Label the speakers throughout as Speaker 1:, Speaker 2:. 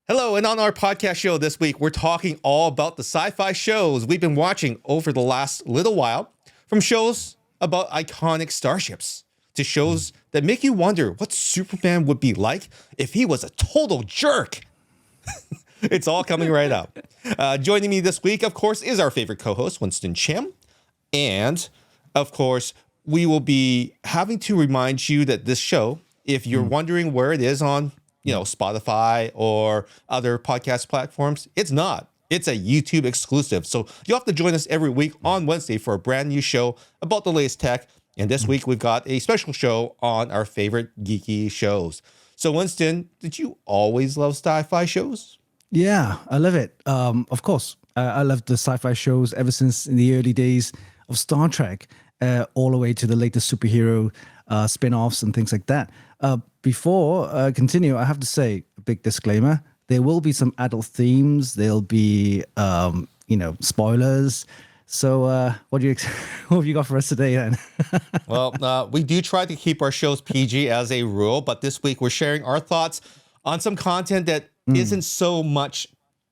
Speaker 1: Hello, and on our podcast show this week, we're talking all about the sci-fi shows we've been watching over the last little while, from shows about iconic starships to shows that make you wonder what Superman would be like if he was a total jerk. It's all coming right up. Joining me this week, of course, is our favorite co-host, Winston Chim. And, of course, we will be having to remind you that this show, if you're wondering where it is on Spotify or other podcast platforms, it's not. It's a YouTube exclusive. So you'll have to join us every week on Wednesday for a brand new show about the latest tech. And this week we've got a special show on our favorite geeky shows. So Winston, did you always love sci-fi shows?
Speaker 2: Yeah, I love it. Of course, I loved the sci-fi shows ever since in the early days of Star Trek, all the way to the latest superhero spin-offs and things like that. Before I continue, I have to say a big disclaimer. There will be some adult themes. There'll be, spoilers. So what have you got for us today then?
Speaker 1: Well, we do try to keep our shows PG as a rule, but this week we're sharing our thoughts on some content that isn't so much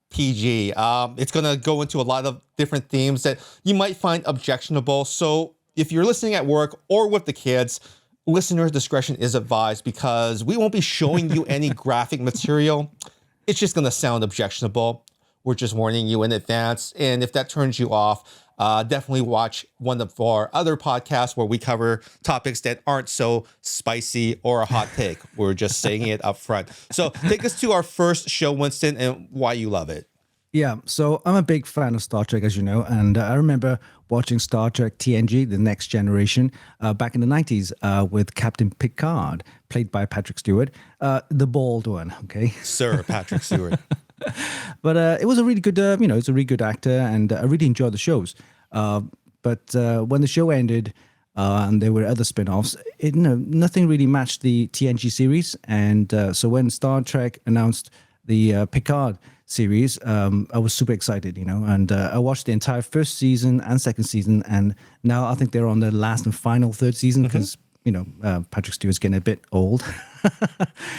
Speaker 1: PG. It's going to go into a lot of different themes that you might find objectionable. So if you're listening at work or with the kids, listener discretion is advised because we won't be showing you any graphic material. It's just going to sound objectionable. We're just warning you in advance. And if that turns you off, definitely watch one of our other podcasts where we cover topics that aren't so spicy or a hot take. We're just saying it up front. So take us to our first show, Winston, and why you love it.
Speaker 2: Yeah, so I'm a big fan of Star Trek, as you know, and I remember watching Star Trek TNG, The Next Generation, back in the 90s with Captain Picard, played by Patrick Stewart, the bald one, okay?
Speaker 1: Sir Patrick Stewart.
Speaker 2: But it was a really good, it's a really good actor, and I really enjoyed the shows. But when the show ended and there were other spin-offs, nothing really matched the TNG series. And so when Star Trek announced the Picard series, I was super excited, and I watched the entire first season and second season, and now I think they're on the last and final third season because, Patrick Stewart's getting a bit old.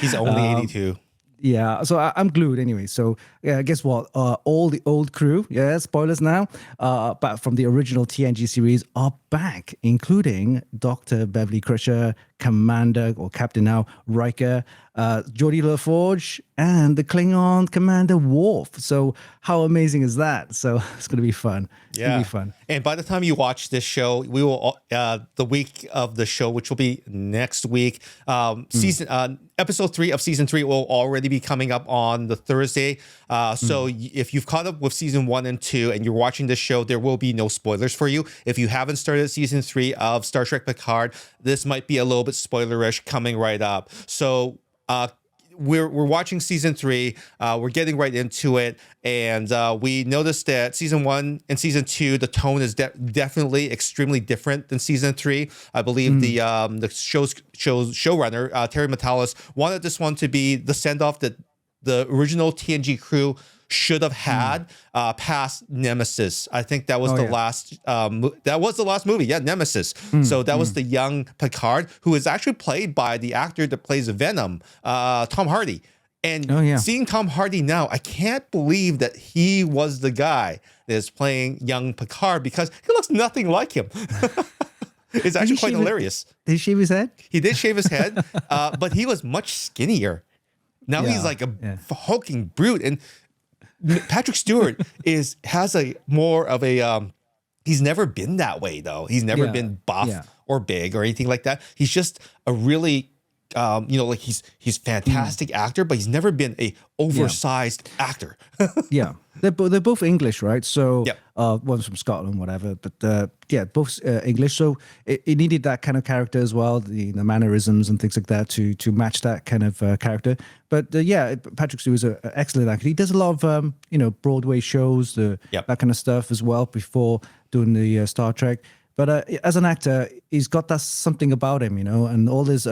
Speaker 1: He's only 82.
Speaker 2: Yeah, so I'm glued anyway. So guess what? All the old crew, spoilers now, but from the original TNG series are back, including Dr. Beverly Crusher, Commander or Captain now Riker, Geordi LaForge, and the Klingon Commander Worf. So how amazing is that? So it's going to be fun. It's going to be fun.
Speaker 1: And by the time you watch this show, we will the week of the show, which will be next week, episode 3 of season 3 will already be coming up on the Thursday. So if you've caught up with season 1 and 2 and you're watching this show, there will be no spoilers for you. If you haven't started season 3 of Star Trek Picard, this might be a little bit spoilerish coming right up. So we're watching season 3. We're getting right into it, and we noticed that season 1 and season 2, the tone is definitely extremely different than season 3. I believe the showrunner Terry Matalas wanted this one to be the send off that the original TNG crew should have had past Nemesis. I think that was last that was the last movie. Yeah, Nemesis. So that was the young Picard, who is actually played by the actor that plays Venom, Tom Hardy. And seeing Tom Hardy now, I can't believe that he was the guy that is playing young Picard because he looks nothing like him. It's actually quite hilarious.
Speaker 2: Did he shave his head?
Speaker 1: He did shave his head, but he was much skinnier. Now he's like a hulking brute. And Patrick Stewart has a more of a he's never been that way though. He's never been buff or big or anything like that. He's just a really he's fantastic actor, but he's never been a oversized actor.
Speaker 2: They're both English, right? So one's from Scotland, whatever. But both English. So it needed that kind of character as well, the mannerisms and things like that to match that kind of character. But Patrick Stewart is an excellent actor. He does a lot of Broadway shows, that kind of stuff as well before doing the Star Trek. But as an actor, he's got that something about him, and all these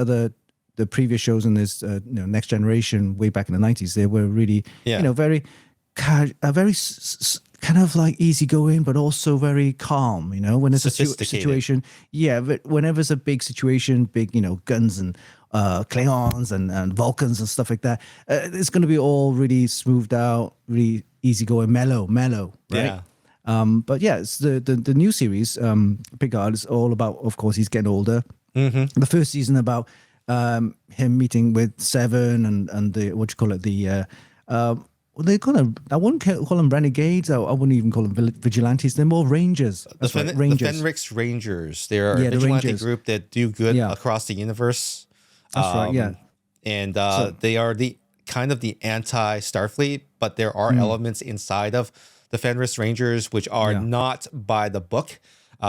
Speaker 2: the previous shows in this Next Generation way back in the 90s, they were really very kind of like easygoing, but also very calm, when it's a situation. But whenever it's a big situation, big, guns and Klingons and Vulcans and stuff like that. It's going to be all really smoothed out, really easygoing, mellow, right?
Speaker 1: Yeah.
Speaker 2: But yeah, it's the new series, Picard, is all about, of course, he's getting older. The first season about him meeting with Seven and the, what you call it, the they call them, I wouldn't call them renegades. I wouldn't even call them vigilantes. They're more rangers.
Speaker 1: The
Speaker 2: Rangers.
Speaker 1: Fenrix Rangers. They're a
Speaker 2: Yeah, the
Speaker 1: vigilante
Speaker 2: Rangers.
Speaker 1: group that do good across the universe.
Speaker 2: That's right. Yeah.
Speaker 1: And they are the kind of the anti-Starfleet, but there are elements inside of the Fenris Rangers which are not by the book,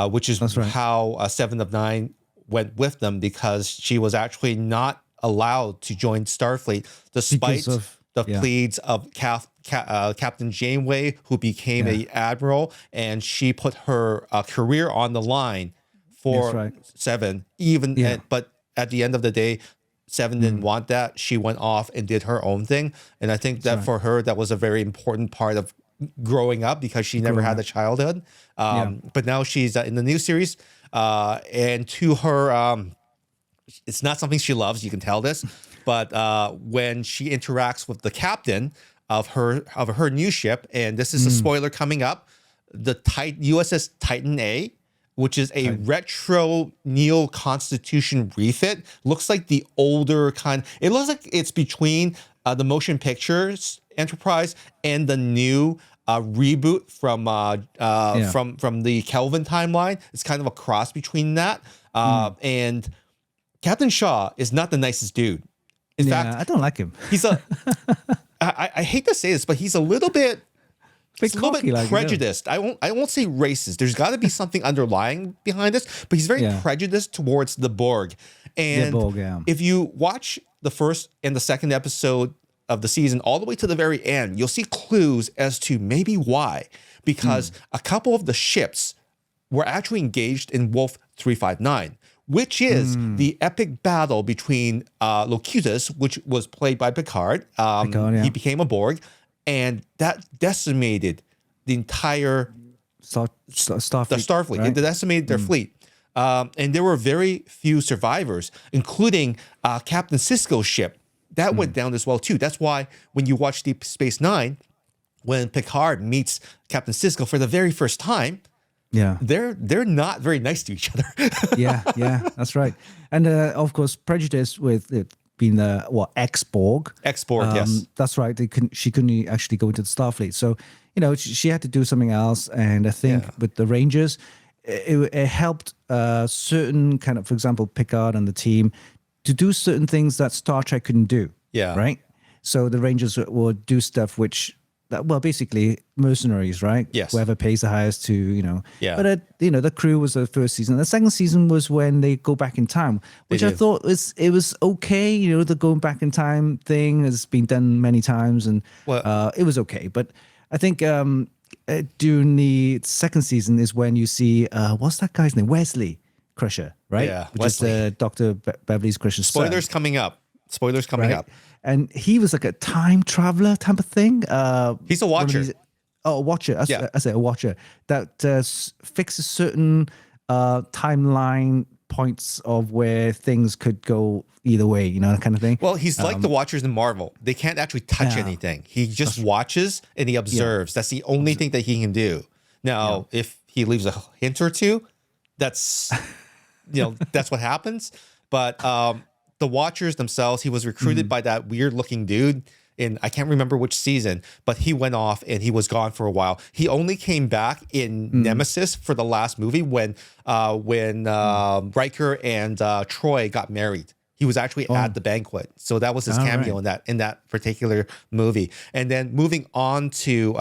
Speaker 1: which is how Seven of Nine went with them, because she was actually not allowed to join Starfleet despite the pleads of Captain Janeway, who became a admiral, and she put her career on the line for Seven. But at the end of the day, Seven didn't want that. She went off and did her own thing, and I think that for her, that was a very important part of growing up, because she never had a childhood. But now she's in the new series, and to her, it's not something she loves. You can tell this, but when she interacts with the captain of her new ship, and this is a spoiler coming up, the USS Titan A, which is a retro Neo Constitution refit, looks like the older kind. It looks like it's between the motion pictures Enterprise and the new reboot from the Kelvin timeline. It's kind of a cross between that. And Captain Shaw is not the nicest dude. In fact,
Speaker 2: I don't like him.
Speaker 1: He's I hate to say this, but he's a little bit prejudiced. I won't say racist. There's got to be something underlying behind this, but he's very prejudiced towards the Borg. And if you watch the first and the second episode of the season all the way to the very end, you'll see clues as to maybe why. Because a couple of the ships were actually engaged in Wolf 359, which is the epic battle between Locutus, which was played by Picard. He became a Borg, and that decimated the entire Starfleet. Right? It decimated their fleet. And there were very few survivors, including Captain Sisko's ship. That went down as well, too. That's why when you watch Deep Space Nine, when Picard meets Captain Sisko for the very first time, they're not very nice to each other.
Speaker 2: That's right. And of course, prejudice with it being the ex-Borg.
Speaker 1: Ex-Borg, yes.
Speaker 2: That's right. She couldn't actually go into the Starfleet. So, she had to do something else. And I think with the Rangers, it helped certain kind of, for example, Picard and the team to do certain things that Star Trek couldn't do.
Speaker 1: Yeah.
Speaker 2: Right? So the Rangers would do stuff which, basically mercenaries, right?
Speaker 1: Yes.
Speaker 2: Whoever pays the highest to,
Speaker 1: Yeah.
Speaker 2: But, the crew was the first season. The second season was when they go back in time, which I thought it was okay. The going back in time thing has been done many times, and it was okay. But I think during the second season is when you see, what's that guy's name? Wesley Crusher, right?
Speaker 1: Yeah,
Speaker 2: which
Speaker 1: Wesley.
Speaker 2: is Dr. Beverly Crusher's son.
Speaker 1: Spoilers coming up. Up.
Speaker 2: And he was like a time traveler type of thing.
Speaker 1: He's a watcher.
Speaker 2: A watcher. I say a watcher that fixes certain timeline points of where things could go either way, that kind of thing.
Speaker 1: Well, he's like the Watchers in Marvel. They can't actually touch anything. He just watches and he observes. That's the only thing that he can do. Now, if he leaves a hint or two, that's that's what happens. But the Watchers themselves, he was recruited by that weird looking dude in, I can't remember which season, but he went off and he was gone for a while. He only came back in Nemesis for the last movie when Riker and Troy got married. He was actually at the banquet. So that was his cameo in that particular movie. And then moving on to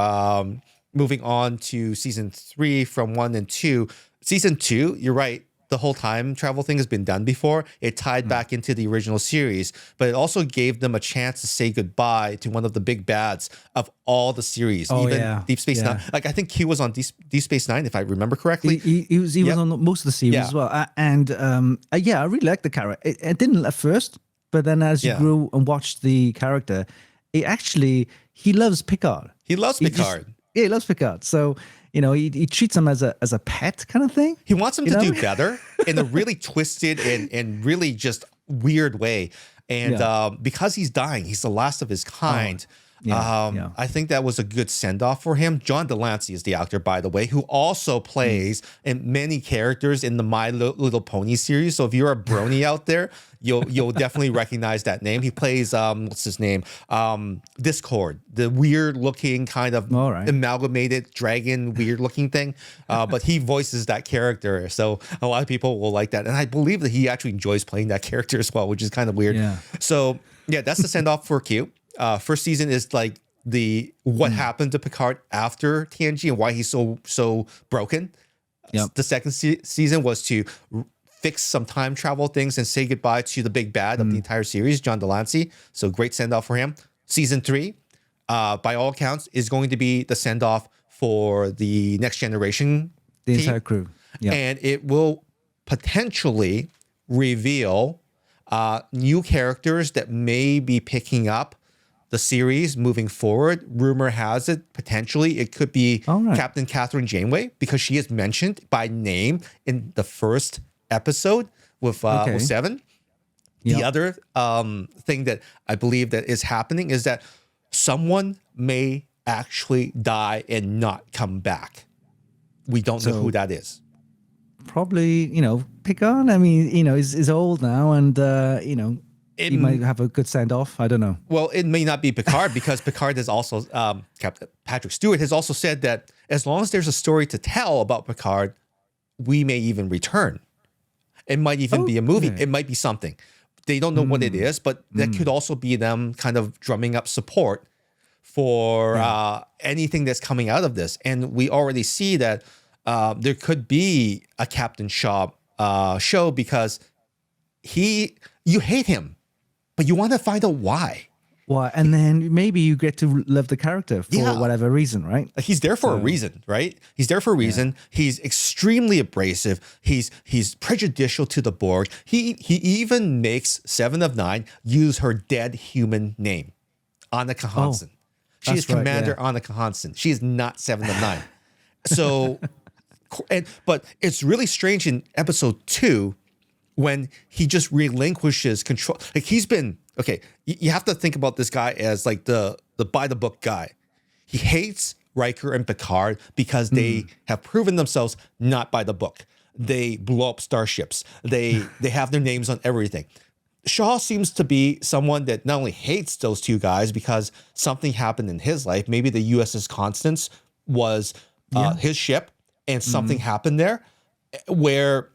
Speaker 1: season 3 from 1 and 2. Season 2, you're right. The whole time travel thing has been done before. It tied back into the original series, but it also gave them a chance to say goodbye to one of the big bads of all the series. Deep Space Nine. Like, I think Q was on Deep Space Nine, if I remember correctly.
Speaker 2: He was on most of the series as well. I really liked the character. It didn't at first, but then as you grew and watched the character, he loves Picard.
Speaker 1: He loves Picard.
Speaker 2: He loves Picard. So, he treats him as a pet kind of thing.
Speaker 1: He wants him to do better in a really twisted and really just weird way. And because he's dying, he's the last of his kind. I think that was a good send-off for him. John Delancey is the actor, by the way, who also plays in many characters in the My Little Pony series. So if you're a brony out there, you'll definitely recognize that name. He plays what's his name? Discord, the weird-looking kind of amalgamated dragon, weird-looking thing. But he voices that character, so a lot of people will like that. And I believe that he actually enjoys playing that character as well, which is kind of weird.
Speaker 2: Yeah.
Speaker 1: So yeah, that's the send-off for Q. First season is like what happened to Picard after TNG and why he's so broken.
Speaker 2: Yep.
Speaker 1: The second season was to fix some time travel things and say goodbye to the big bad of the entire series, John Delancey. So great send off for him. Season 3, by all accounts, is going to be the send off for the Next Generation
Speaker 2: The
Speaker 1: team.
Speaker 2: entire crew. Yeah.
Speaker 1: And it will potentially reveal new characters that may be picking up the series moving forward. Rumor has it, potentially, it could be Captain Catherine Janeway, because she is mentioned by name in the first episode with 7. The other thing that I believe that is happening is that someone may actually die and not come back. We don't know who that is.
Speaker 2: Probably, Picard. I mean, is old now, and he might have a good send off. I don't know.
Speaker 1: Well, it may not be Picard, because Picard has also, Captain Patrick Stewart has also said that as long as there's a story to tell about Picard, we may even return. It might even be a movie. It might be something. They don't know what it is, but that could also be them kind of drumming up support for anything that's coming out of this. And we already see that there could be a Captain Shaw show, because you hate him, but you want to find out why.
Speaker 2: Well, and then maybe you get to love the character for whatever reason, right?
Speaker 1: He's there for a reason, right? He's there for a reason. Yeah. He's extremely abrasive. He's prejudicial to the Borg. He even makes 7 of 9 use her dead human name, Annika Hansen. She is Commander Annika Hansen. She is not 7 of 9. So, but it's really strange in episode 2 when he just relinquishes control. Like, he's been, you have to think about this guy as like the by the book guy. He hates Riker and Picard because they have proven themselves not by the book. They blow up starships. They have their names on everything. Shaw seems to be someone that not only hates those two guys because something happened in his life. Maybe the USS Constance was his ship, and something happened there where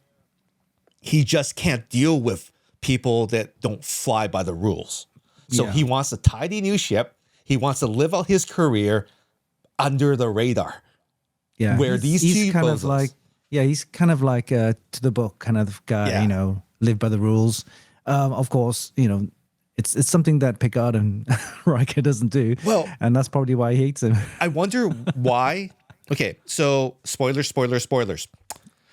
Speaker 1: he just can't deal with people that don't fly by the rules. So he wants a tidy new ship. He wants to live out his career under the radar. Yeah, where
Speaker 2: he's kind of like he's kind of like to the book kind of guy. Live by the rules. Of course, it's something that Picard and Riker doesn't do. Well, and that's probably why he hates him.
Speaker 1: I wonder why. Okay, so spoilers.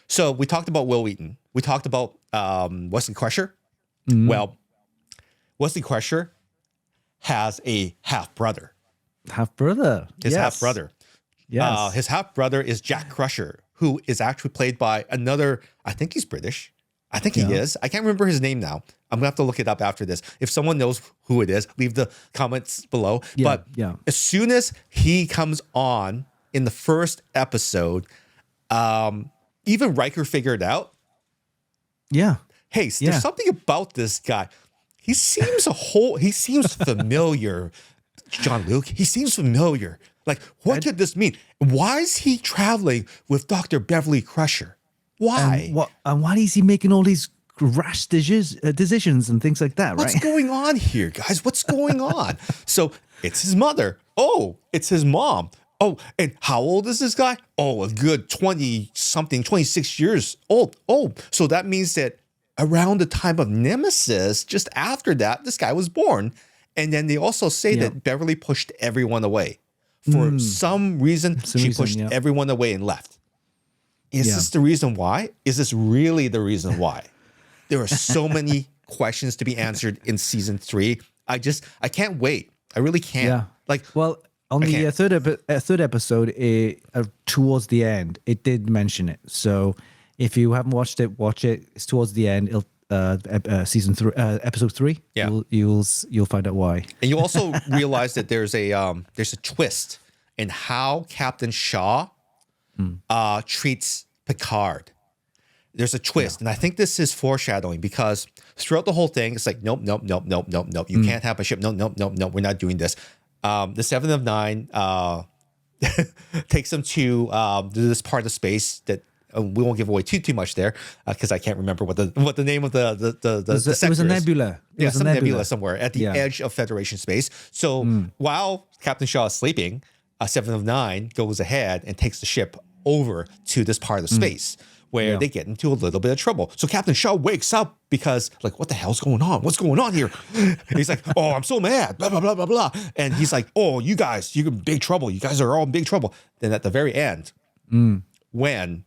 Speaker 1: So we talked about Will Wheaton. We talked about Wesley Crusher. Well, Wesley Crusher has a half-brother. His half-brother.
Speaker 2: Yes.
Speaker 1: His half-brother is Jack Crusher, who is actually played by another, I think he's British. I think he is. I can't remember his name now. I'm going to have to look it up after this. If someone knows who it is, leave the comments below. But as soon as he comes on in the first episode, even Riker figured out.
Speaker 2: Yeah.
Speaker 1: Hey, there's something about this guy. He seems familiar, Jean-Luc. He seems familiar. Like, what could this mean? Why is he traveling with Dr. Beverly Crusher? Why?
Speaker 2: And why is he making all these rash decisions and things like that, right?
Speaker 1: What's going on here, guys? What's going on? So it's his mother. Oh, it's his mom. Oh, and how old is this guy? Oh, a good 20-something, 26 years old. Oh, so that means that around the time of Nemesis, just after that, this guy was born. And then they also say that Beverly pushed everyone away. For some reason, she pushed everyone away and left. Is this the reason why? Is this really the reason why? There are so many questions to be answered in season 3. I can't wait. I really can't.
Speaker 2: On the third episode, towards the end, it did mention it. So if you haven't watched it, watch it. It's towards the end. season 3, episode 3.
Speaker 1: Yeah.
Speaker 2: You'll find out why.
Speaker 1: And you also realize that there's a twist in how Captain Shaw treats Picard. There's a twist, and I think this is foreshadowing because throughout the whole thing, it's like, nope. You can't have a ship. Nope. We're not doing this. The Seven of Nine takes them to this part of space that we won't give away too much there because I can't remember what the name of the sector
Speaker 2: it was a
Speaker 1: is.
Speaker 2: nebula.
Speaker 1: Yeah, some nebula somewhere at the edge of Federation space. So while Captain Shaw is sleeping, Seven of Nine goes ahead and takes the ship over to this part of space where they get into a little bit of trouble. So Captain Shaw wakes up because, like, what the hell's going on? What's going on here? And he's like, oh, I'm so mad, blah, blah, blah, blah, blah. And he's like, oh, you guys, you're in big trouble. You guys are all in big trouble. Then at the very end, when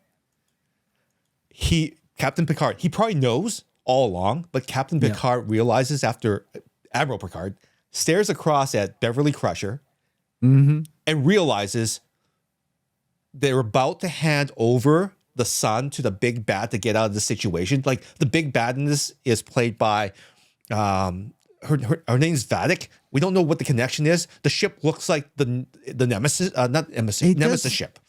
Speaker 1: Captain Picard, he probably knows all along, but Captain Picard realizes after Admiral Picard stares across at Beverly Crusher and realizes they're about to hand over the son to the big bad to get out of the situation. Like, the big bad in this is played by her name's Vadic. We don't know what the connection is. The ship looks like the Nemesis, not Nemesis, Nemesis ship.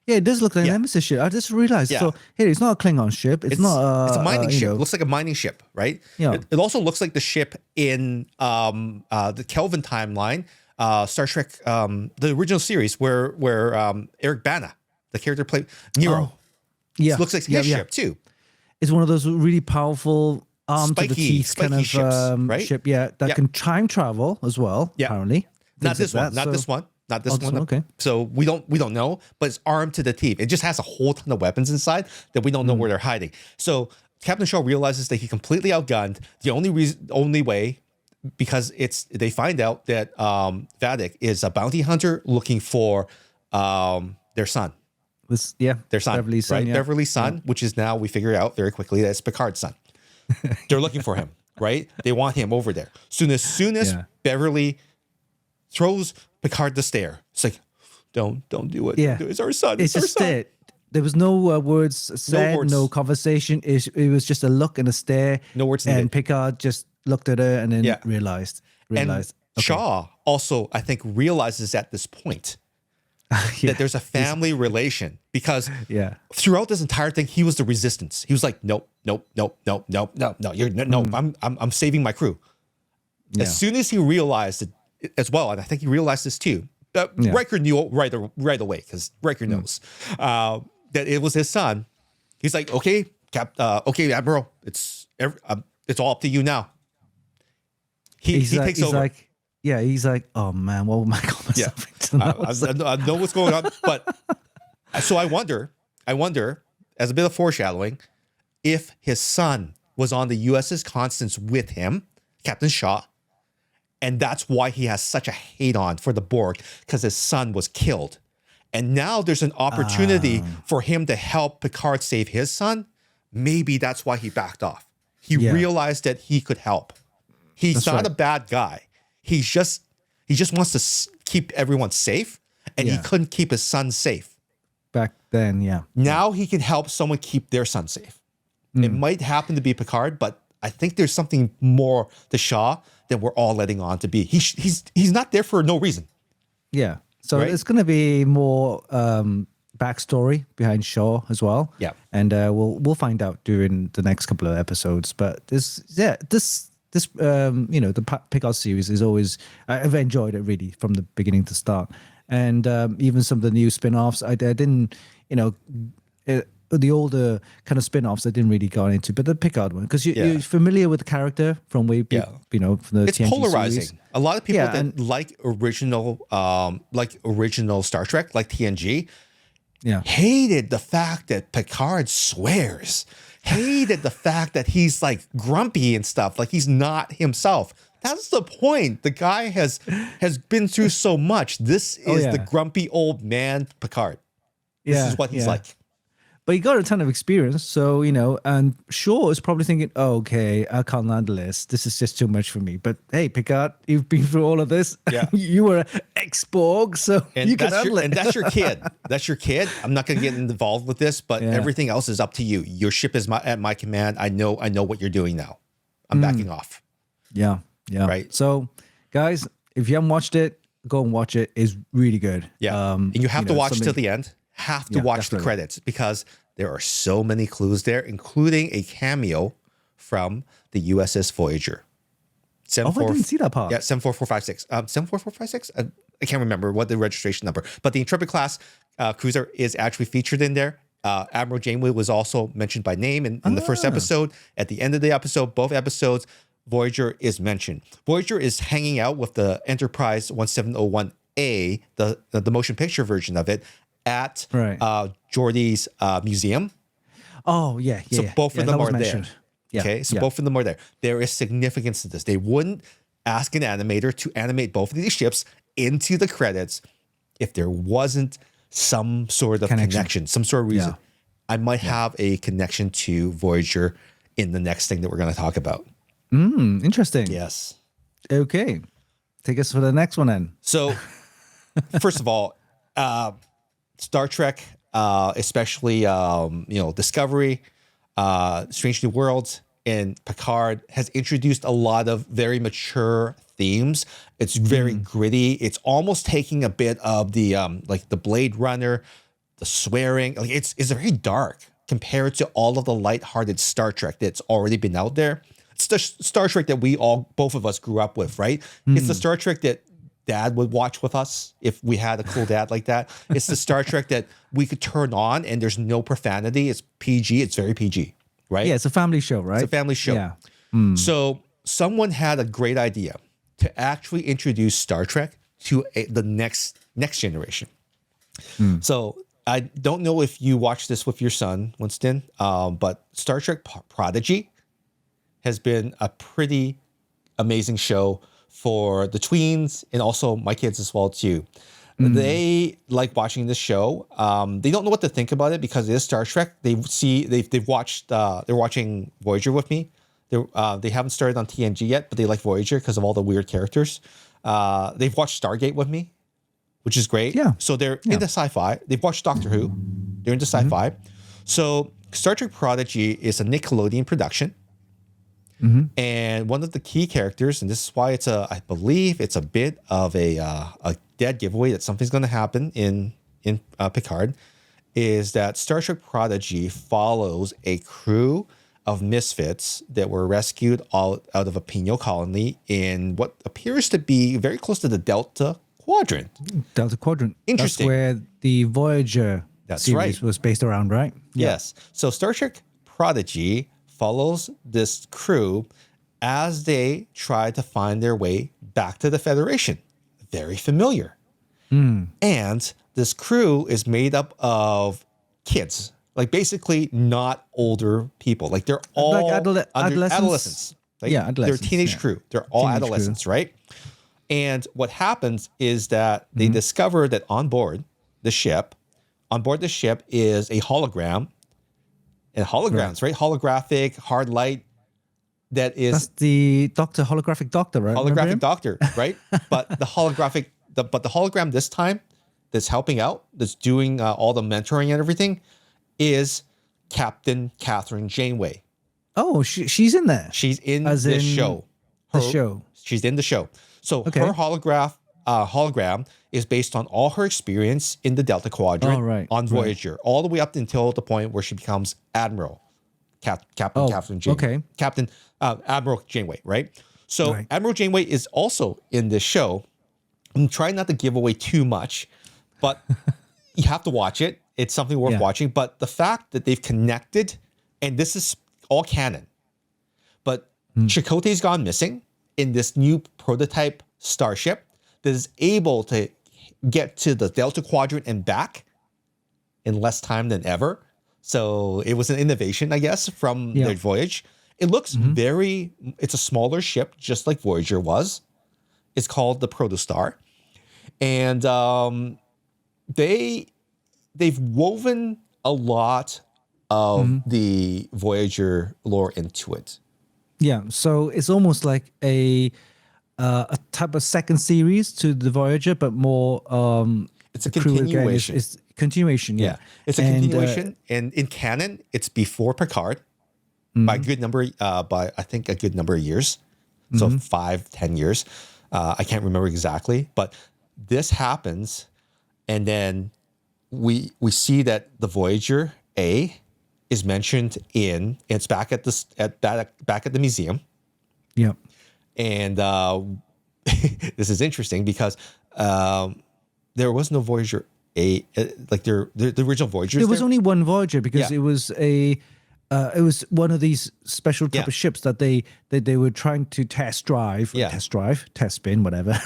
Speaker 2: Yeah, it does look like a Nemesis ship. I just realized. So here, it's not a Klingon ship. It's not.
Speaker 1: It's a mining ship. It looks like a mining ship, right?
Speaker 2: Yeah.
Speaker 1: It also looks like the ship in the Kelvin timeline, Star Trek, the original series, where Eric Bana, the character played Nero.
Speaker 2: Yeah,
Speaker 1: it looks like his ship too.
Speaker 2: It's one of those really powerful arm to the teeth kind of
Speaker 1: ships, right?
Speaker 2: ship. Yeah, that can time travel as well. Yeah. Apparently,
Speaker 1: not this one. Not this one.
Speaker 2: Okay.
Speaker 1: So we don't know, but it's armed to the teeth. It just has a whole ton of weapons inside that we don't know where they're hiding. So Captain Shaw realizes that he completely outgunned. The only way, because they find out that Vadic is a bounty hunter looking for their son. Their son,
Speaker 2: Beverly's son,
Speaker 1: right? Beverly's son, which is now we figure out very quickly that it's Picard's son. They're looking for him, right? They want him over there. Soon as Beverly throws Picard the stare, it's like, don't do it.
Speaker 2: Yeah,
Speaker 1: it's our son.
Speaker 2: It's
Speaker 1: our
Speaker 2: just
Speaker 1: son.
Speaker 2: it. There was no words said, no conversation. It was just a look and a stare.
Speaker 1: No words
Speaker 2: needed.
Speaker 1: needed.
Speaker 2: Picard just looked at her and then realized.
Speaker 1: And Shaw also, I think, realizes at this point that there's a family relation because throughout this entire thing, he was the resistance. He was like, nope. I'm saving my crew. As soon as he realized it as well, and I think he realized this too. Riker knew right away because Riker knows that it was his son. He's like, okay, Admiral, it's all up to you now. He takes over.
Speaker 2: He's like, oh man, what am I calling myself?
Speaker 1: I know what's going on, but so I wonder, as a bit of foreshadowing, if his son was on the USS Constance with him, Captain Shaw, and that's why he has such a hate on for the Borg, because his son was killed. And now there's an opportunity for him to help Picard save his son. Maybe that's why he backed off. He realized that he could help. He's not a bad guy. He just wants to keep everyone safe, and he couldn't keep his son safe.
Speaker 2: Back then,
Speaker 1: Now he can help someone keep their son safe. It might happen to be Picard, but I think there's something more to Shaw than we're all letting on to be. He's not there for no reason.
Speaker 2: Yeah. So it's going to be more backstory behind Shaw as well.
Speaker 1: Yeah.
Speaker 2: And we'll find out during the next couple of episodes. But this the Picard series is always, I've enjoyed it really from the beginning to start. And even some of the new spin-offs, I didn't, the older kind of spin-offs I didn't really go into, but the Picard one, because you're familiar with the character from way, from the
Speaker 1: it's
Speaker 2: TNG
Speaker 1: polarizing.
Speaker 2: series.
Speaker 1: A lot of people that like original Star Trek, like TNG, hated the fact that Picard swears, hated the fact that he's like grumpy and stuff, like he's not himself. That's the point. The guy has been through so much. This is the grumpy old man Picard. This is what he's like.
Speaker 2: but he got a ton of experience. So, and Shaw is probably thinking, oh, okay, I can't handle this. This is just too much for me. But hey, Picard, you've been through all of this.
Speaker 1: Yeah.
Speaker 2: You were an ex-Borg, so you can handle it.
Speaker 1: And that's your kid. That's your kid. I'm not going to get involved with this, but everything else is up to you. Your ship is at my command. I know what you're doing now. I'm backing off.
Speaker 2: Yeah.
Speaker 1: Right.
Speaker 2: So, guys, if you haven't watched it, go and watch it. It's really good.
Speaker 1: Yeah. And you have to watch till the end. Have to watch the credits because there are so many clues there, including a cameo from the USS Voyager.
Speaker 2: I didn't see that part.
Speaker 1: Yeah, 74456. 74456? I can't remember what the registration number, but the Intrepid class cruiser is actually featured in there. Admiral Janeway was also mentioned by name in the first episode. At the end of the episode, both episodes, Voyager is mentioned. Voyager is hanging out with the Enterprise 1701A, the motion picture version of it, at Geordi's museum.
Speaker 2: Oh, yeah.
Speaker 1: So both of them are
Speaker 2: mentioned.
Speaker 1: there.
Speaker 2: Yeah,
Speaker 1: okay, so both of them are there. There is significance to this. They wouldn't ask an animator to animate both of these ships into the credits if there wasn't some sort of connection, some sort of reason. I might have a connection to Voyager in the next thing that we're going to talk about.
Speaker 2: Interesting.
Speaker 1: Yes.
Speaker 2: Okay. Take us for the next one then.
Speaker 1: So, first of all, Star Trek, especially Discovery, Strange New Worlds, and Picard has introduced a lot of very mature themes. It's very gritty. It's almost taking a bit of the the Blade Runner, the swearing. Like it's very dark compared to all of the lighthearted Star Trek that's already been out there. It's the Star Trek that both of us grew up with, right? It's the Star Trek that Dad would watch with us if we had a cool dad like that. It's the Star Trek that we could turn on and there's no profanity. It's PG. It's very PG, right?
Speaker 2: Yeah, it's a family show, right?
Speaker 1: It's a family show.
Speaker 2: Yeah.
Speaker 1: So someone had a great idea to actually introduce Star Trek to the next generation. So I don't know if you watched this with your son, Winston, but Star Trek Prodigy has been a pretty amazing show for the tweens and also my kids as well too. They like watching this show. They don't know what to think about it because it is Star Trek. They've watched. They're watching Voyager with me. They haven't started on TNG yet, but they like Voyager because of all the weird characters. They've watched Stargate with me, which is great.
Speaker 2: Yeah.
Speaker 1: So they're into sci-fi. They've watched Doctor Who. They're into sci-fi. So Star Trek Prodigy is a Nickelodeon production. And one of the key characters, and this is why I believe it's a bit of a dead giveaway that something's going to happen in Picard, is that Star Trek Prodigy follows a crew of misfits that were rescued out of a penal colony in what appears to be very close to the Delta Quadrant.
Speaker 2: Delta Quadrant.
Speaker 1: Interesting.
Speaker 2: That's where the Voyager series was based around, right?
Speaker 1: Yes. So Star Trek Prodigy follows this crew as they try to find their way back to the Federation. Very familiar. And this crew is made up of kids, like basically not older people. Like they're all
Speaker 2: like adolescents.
Speaker 1: Like
Speaker 2: adolescents.
Speaker 1: They're a teenage crew. They're all adolescents, right? And what happens is that they discover that on board the ship is a hologram. And holograms, right? Holographic, hard light. That's
Speaker 2: the holographic doctor, right?
Speaker 1: Holographic doctor, right? But the hologram this time that's helping out, that's doing all the mentoring and everything, is Captain Catherine Janeway.
Speaker 2: Oh, she's in there.
Speaker 1: She's in
Speaker 2: show.
Speaker 1: She's in the show. So her hologram is based on all her experience in the Delta Quadrant on Voyager, all the way up until the point where she becomes Admiral Captain Catherine Janeway. Captain Admiral Janeway, right? So Admiral Janeway is also in this show. I'm trying not to give away too much, but you have to watch it. It's something worth watching. But the fact that they've connected, and this is all canon, but Chakotay's gone missing in this new prototype starship that is able to get to the Delta Quadrant and back in less time than ever. So it was an innovation, I guess, from their voyage. It looks it's a smaller ship, just like Voyager was. It's called the Protostar. And they've woven a lot of the Voyager lore into it.
Speaker 2: Yeah, so it's almost like a type of second series to the Voyager, but more.
Speaker 1: It's a
Speaker 2: the crew again
Speaker 1: continuation.
Speaker 2: is continuation. Yeah,
Speaker 1: It's a continuation, and in canon, it's before Picard by a good number, by I think a good number of years, so 5-10 years. I can't remember exactly, but this happens, and then we see that the Voyager A is mentioned it's back at the museum,
Speaker 2: yeah.
Speaker 1: and this is interesting because there was no Voyager A, like the original Voyagers.
Speaker 2: There was only one Voyager because
Speaker 1: Yeah.
Speaker 2: it was one of these special type
Speaker 1: Yeah.
Speaker 2: of ships that they were trying to test spin, whatever.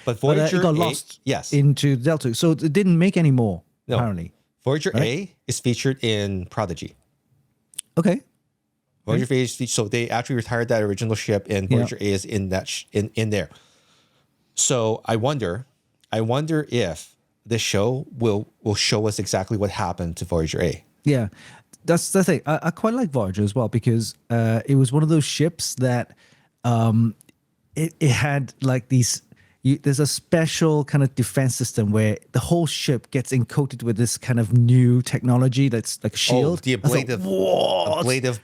Speaker 1: But Voyager
Speaker 2: it got
Speaker 1: A,
Speaker 2: lost
Speaker 1: yes.
Speaker 2: into Delta, so it didn't make any more.
Speaker 1: No.
Speaker 2: Apparently,
Speaker 1: Voyager A is featured in Prodigy.
Speaker 2: okay.
Speaker 1: Voyager A is featured, so they actually retired that original ship, and Voyager A is in that in there. So I wonder if this show will show us exactly what happened to Voyager A.
Speaker 2: Yeah, that's the thing. I quite like Voyager as well because it was one of those ships that it had like these. There's a special kind of defense system where the whole ship gets encoded with this kind of new technology that's like a shield.
Speaker 1: Oh, the ablative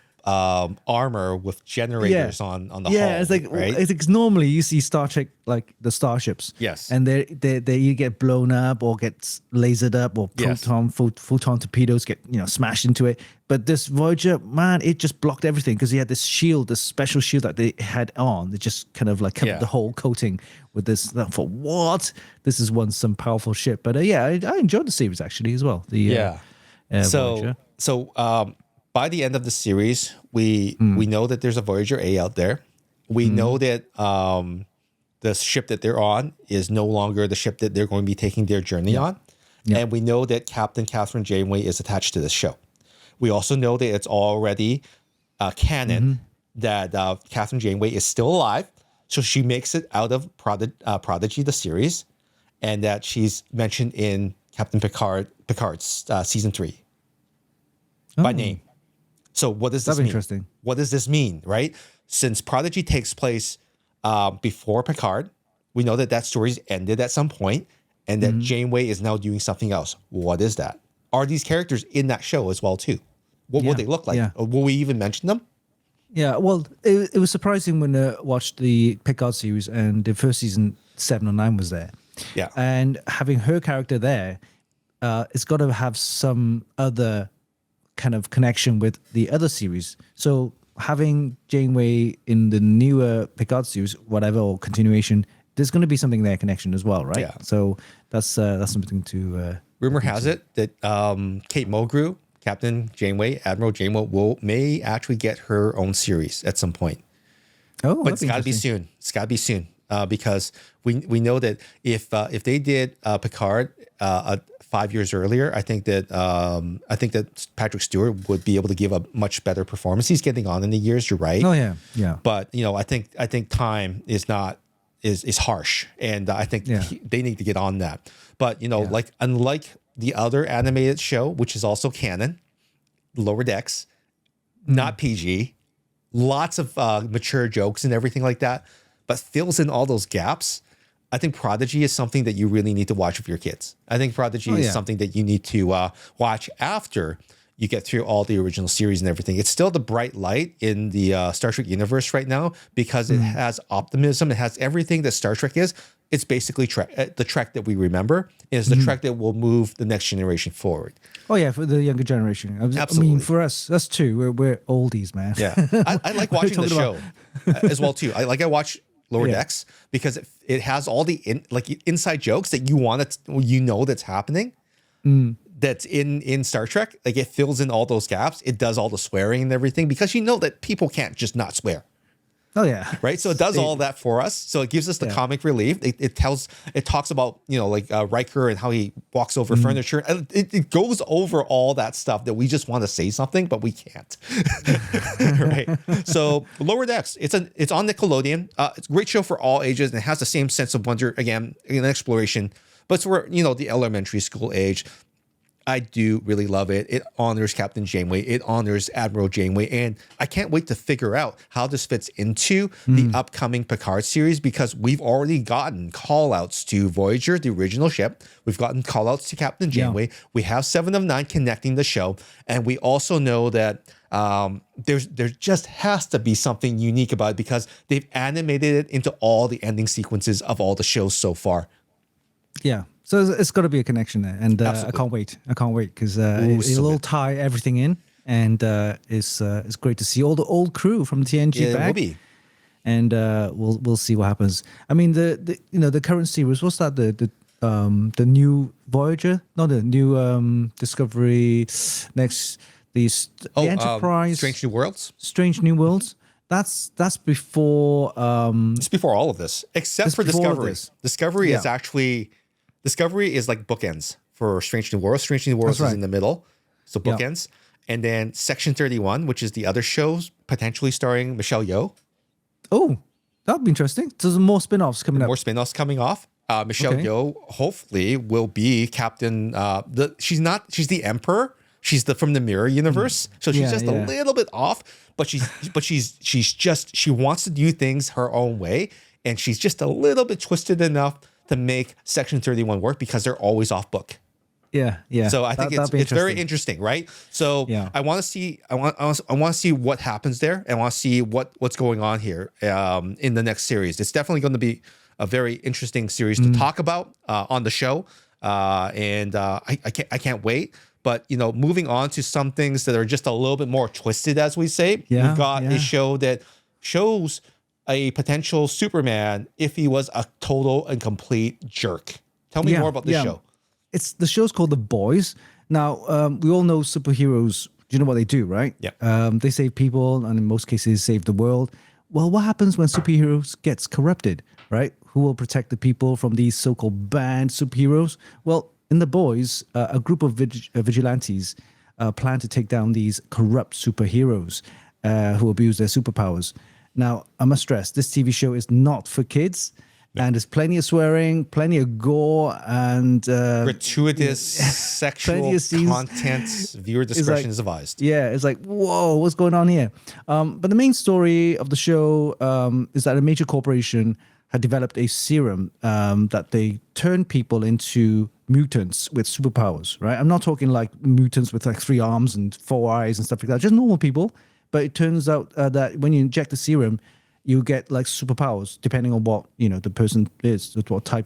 Speaker 1: armor with generators on the hull.
Speaker 2: Yeah, it's like
Speaker 1: right?
Speaker 2: it's normally you see Star Trek like the starships.
Speaker 1: Yes.
Speaker 2: and they either get blown up or gets lasered up, or
Speaker 1: Yes.
Speaker 2: photon torpedoes get smashed into it. But this Voyager, man, it just blocked everything because he had this shield, this special shield that they had on. They just kind of like covered the whole coating with this. For what? This is some powerful ship. But I enjoyed the series actually as well. Voyager.
Speaker 1: So by the end of the series, we know that there's a Voyager A out there. We know that the ship that they're on is no longer the ship that they're going to be taking their journey on.
Speaker 2: Yeah.
Speaker 1: And we know that Captain Catherine Janeway is attached to this show. We also know that it's already canon that Catherine Janeway is still alive. So she makes it out of Prodigy, the series, and that she's mentioned in Captain Picard's season 3 by name. So what does this
Speaker 2: That'd be
Speaker 1: mean?
Speaker 2: interesting.
Speaker 1: What does this mean, right? Since Prodigy takes place before Picard, we know that story's ended at some point, and that Janeway is now doing something else. What is that? Are these characters in that show as well too? What will they look like?
Speaker 2: Yeah.
Speaker 1: Or will we even mention them?
Speaker 2: Yeah, well, it was surprising when I watched the Picard series and the first season 7 or 9 was there.
Speaker 1: Yeah.
Speaker 2: And having her character there, it's got to have some other kind of connection with the other series. So having Janeway in the newer Picard series, whatever, or continuation, there's going to be something there connection as well, right?
Speaker 1: Yeah.
Speaker 2: So that's something to.
Speaker 1: Rumor has it that Kate Mulgrew, Captain Janeway, Admiral Janeway, may actually get her own series at some point.
Speaker 2: Oh,
Speaker 1: But it's got to be soon. It's got to be soon because we know that if they did Picard 5 years earlier, I think that Patrick Stewart would be able to give a much better performance. He's getting on in the years. You're right.
Speaker 2: Oh yeah, yeah.
Speaker 1: But I think time is harsh, and I think they need to get on that. But like unlike the other animated show, which is also canon, Lower Decks, not PG, lots of mature jokes and everything like that, but fills in all those gaps. I think Prodigy is something that you really need to watch with your kids. I think Prodigy is something that you need to watch after you get through all the original series and everything. It's still the bright light in the Star Trek universe right now because it has optimism. It has everything that Star Trek is. It's basically the Trek that we remember. It's the Trek that will move the next generation forward.
Speaker 2: Oh yeah, for the younger generation. I
Speaker 1: Absolutely.
Speaker 2: mean, for us too. We're oldies, man.
Speaker 1: Yeah, I like watching the show as well too. I watch Lower Decks because it has all the inside jokes that you want to that's happening. That's in Star Trek. Like it fills in all those gaps. It does all the swearing and everything because that people can't just not swear.
Speaker 2: Oh yeah.
Speaker 1: Right. So it does all that for us. So it gives us the comic relief. It talks about, Riker and how he walks over furniture. And it goes over all that stuff that we just want to say something, but we can't. Right. So Lower Decks, it's on Nickelodeon. It's a great show for all ages and it has the same sense of wonder again in exploration, but it's for, the elementary school age. I do really love it. It honors Captain Janeway. It honors Admiral Janeway. And I can't wait to figure out how this fits into the upcoming Picard series, because we've already gotten call-outs to Voyager, the original ship. We've gotten call-outs to Captain Janeway. We have 7 of 9 connecting the show. And we also know that there just has to be something unique about it, because they've animated it into all the ending sequences of all the shows so far.
Speaker 2: Yeah. So it's got to be a connection there, and I can't wait. I can't wait, because it'll all tie everything in, and it's great to see all the old crew from TNG back. It will be. And we'll see what happens. I mean, the current series, what's that? The new Voyager, not the new Discovery. Next, the Enterprise,
Speaker 1: Strange New Worlds.
Speaker 2: That's before.
Speaker 1: It's before all of this, except for Discovery. Discovery is actually. Discovery is like bookends for Strange New Worlds. Strange New Worlds is in the middle, so bookends. And then Section 31, which is the other shows, potentially starring Michelle Yeoh.
Speaker 2: Oh, that'd be interesting. So there's more spin-offs coming up.
Speaker 1: More spin-offs coming off. Michelle Yeoh hopefully will be Captain. She's the Emperor. She's from the Mirror universe, so she's just a little bit off. But she wants to do things her own way, and she's just a little bit twisted enough to make Section 31 work, because they're always off book.
Speaker 2: Yeah.
Speaker 1: So I think it's very interesting, right? So I want to see I want to see what happens there, and I want to see what's going on here in the next series. It's definitely going to be a very interesting series to talk about on the show, and I can't wait. But moving on to some things that are just a little bit more twisted, as we say. We've got a show that shows a potential Superman if he was a total and complete jerk. Tell me more about this show.
Speaker 2: The show's called The Boys. Now, we all know superheroes. Do you know what they do, right?
Speaker 1: Yeah.
Speaker 2: They save people, and in most cases, save the world. Well, what happens when superheroes gets corrupted, right? Who will protect the people from these so-called bad superheroes? Well, in The Boys, a group of vigilantes plan to take down these corrupt superheroes who abuse their superpowers. Now, I must stress, this TV show is not for kids, and there's plenty of swearing, plenty of gore, and
Speaker 1: gratuitous sexual content. Viewer discretion is advised.
Speaker 2: Yeah, it's like, whoa, what's going on here? But the main story of the show is that a major corporation had developed a serum that they turn people into mutants with superpowers, right? I'm not talking like mutants with like 3 arms and 4 eyes and stuff like that, just normal people. But it turns out that when you inject the serum, you get like superpowers, depending on what the person is, what type.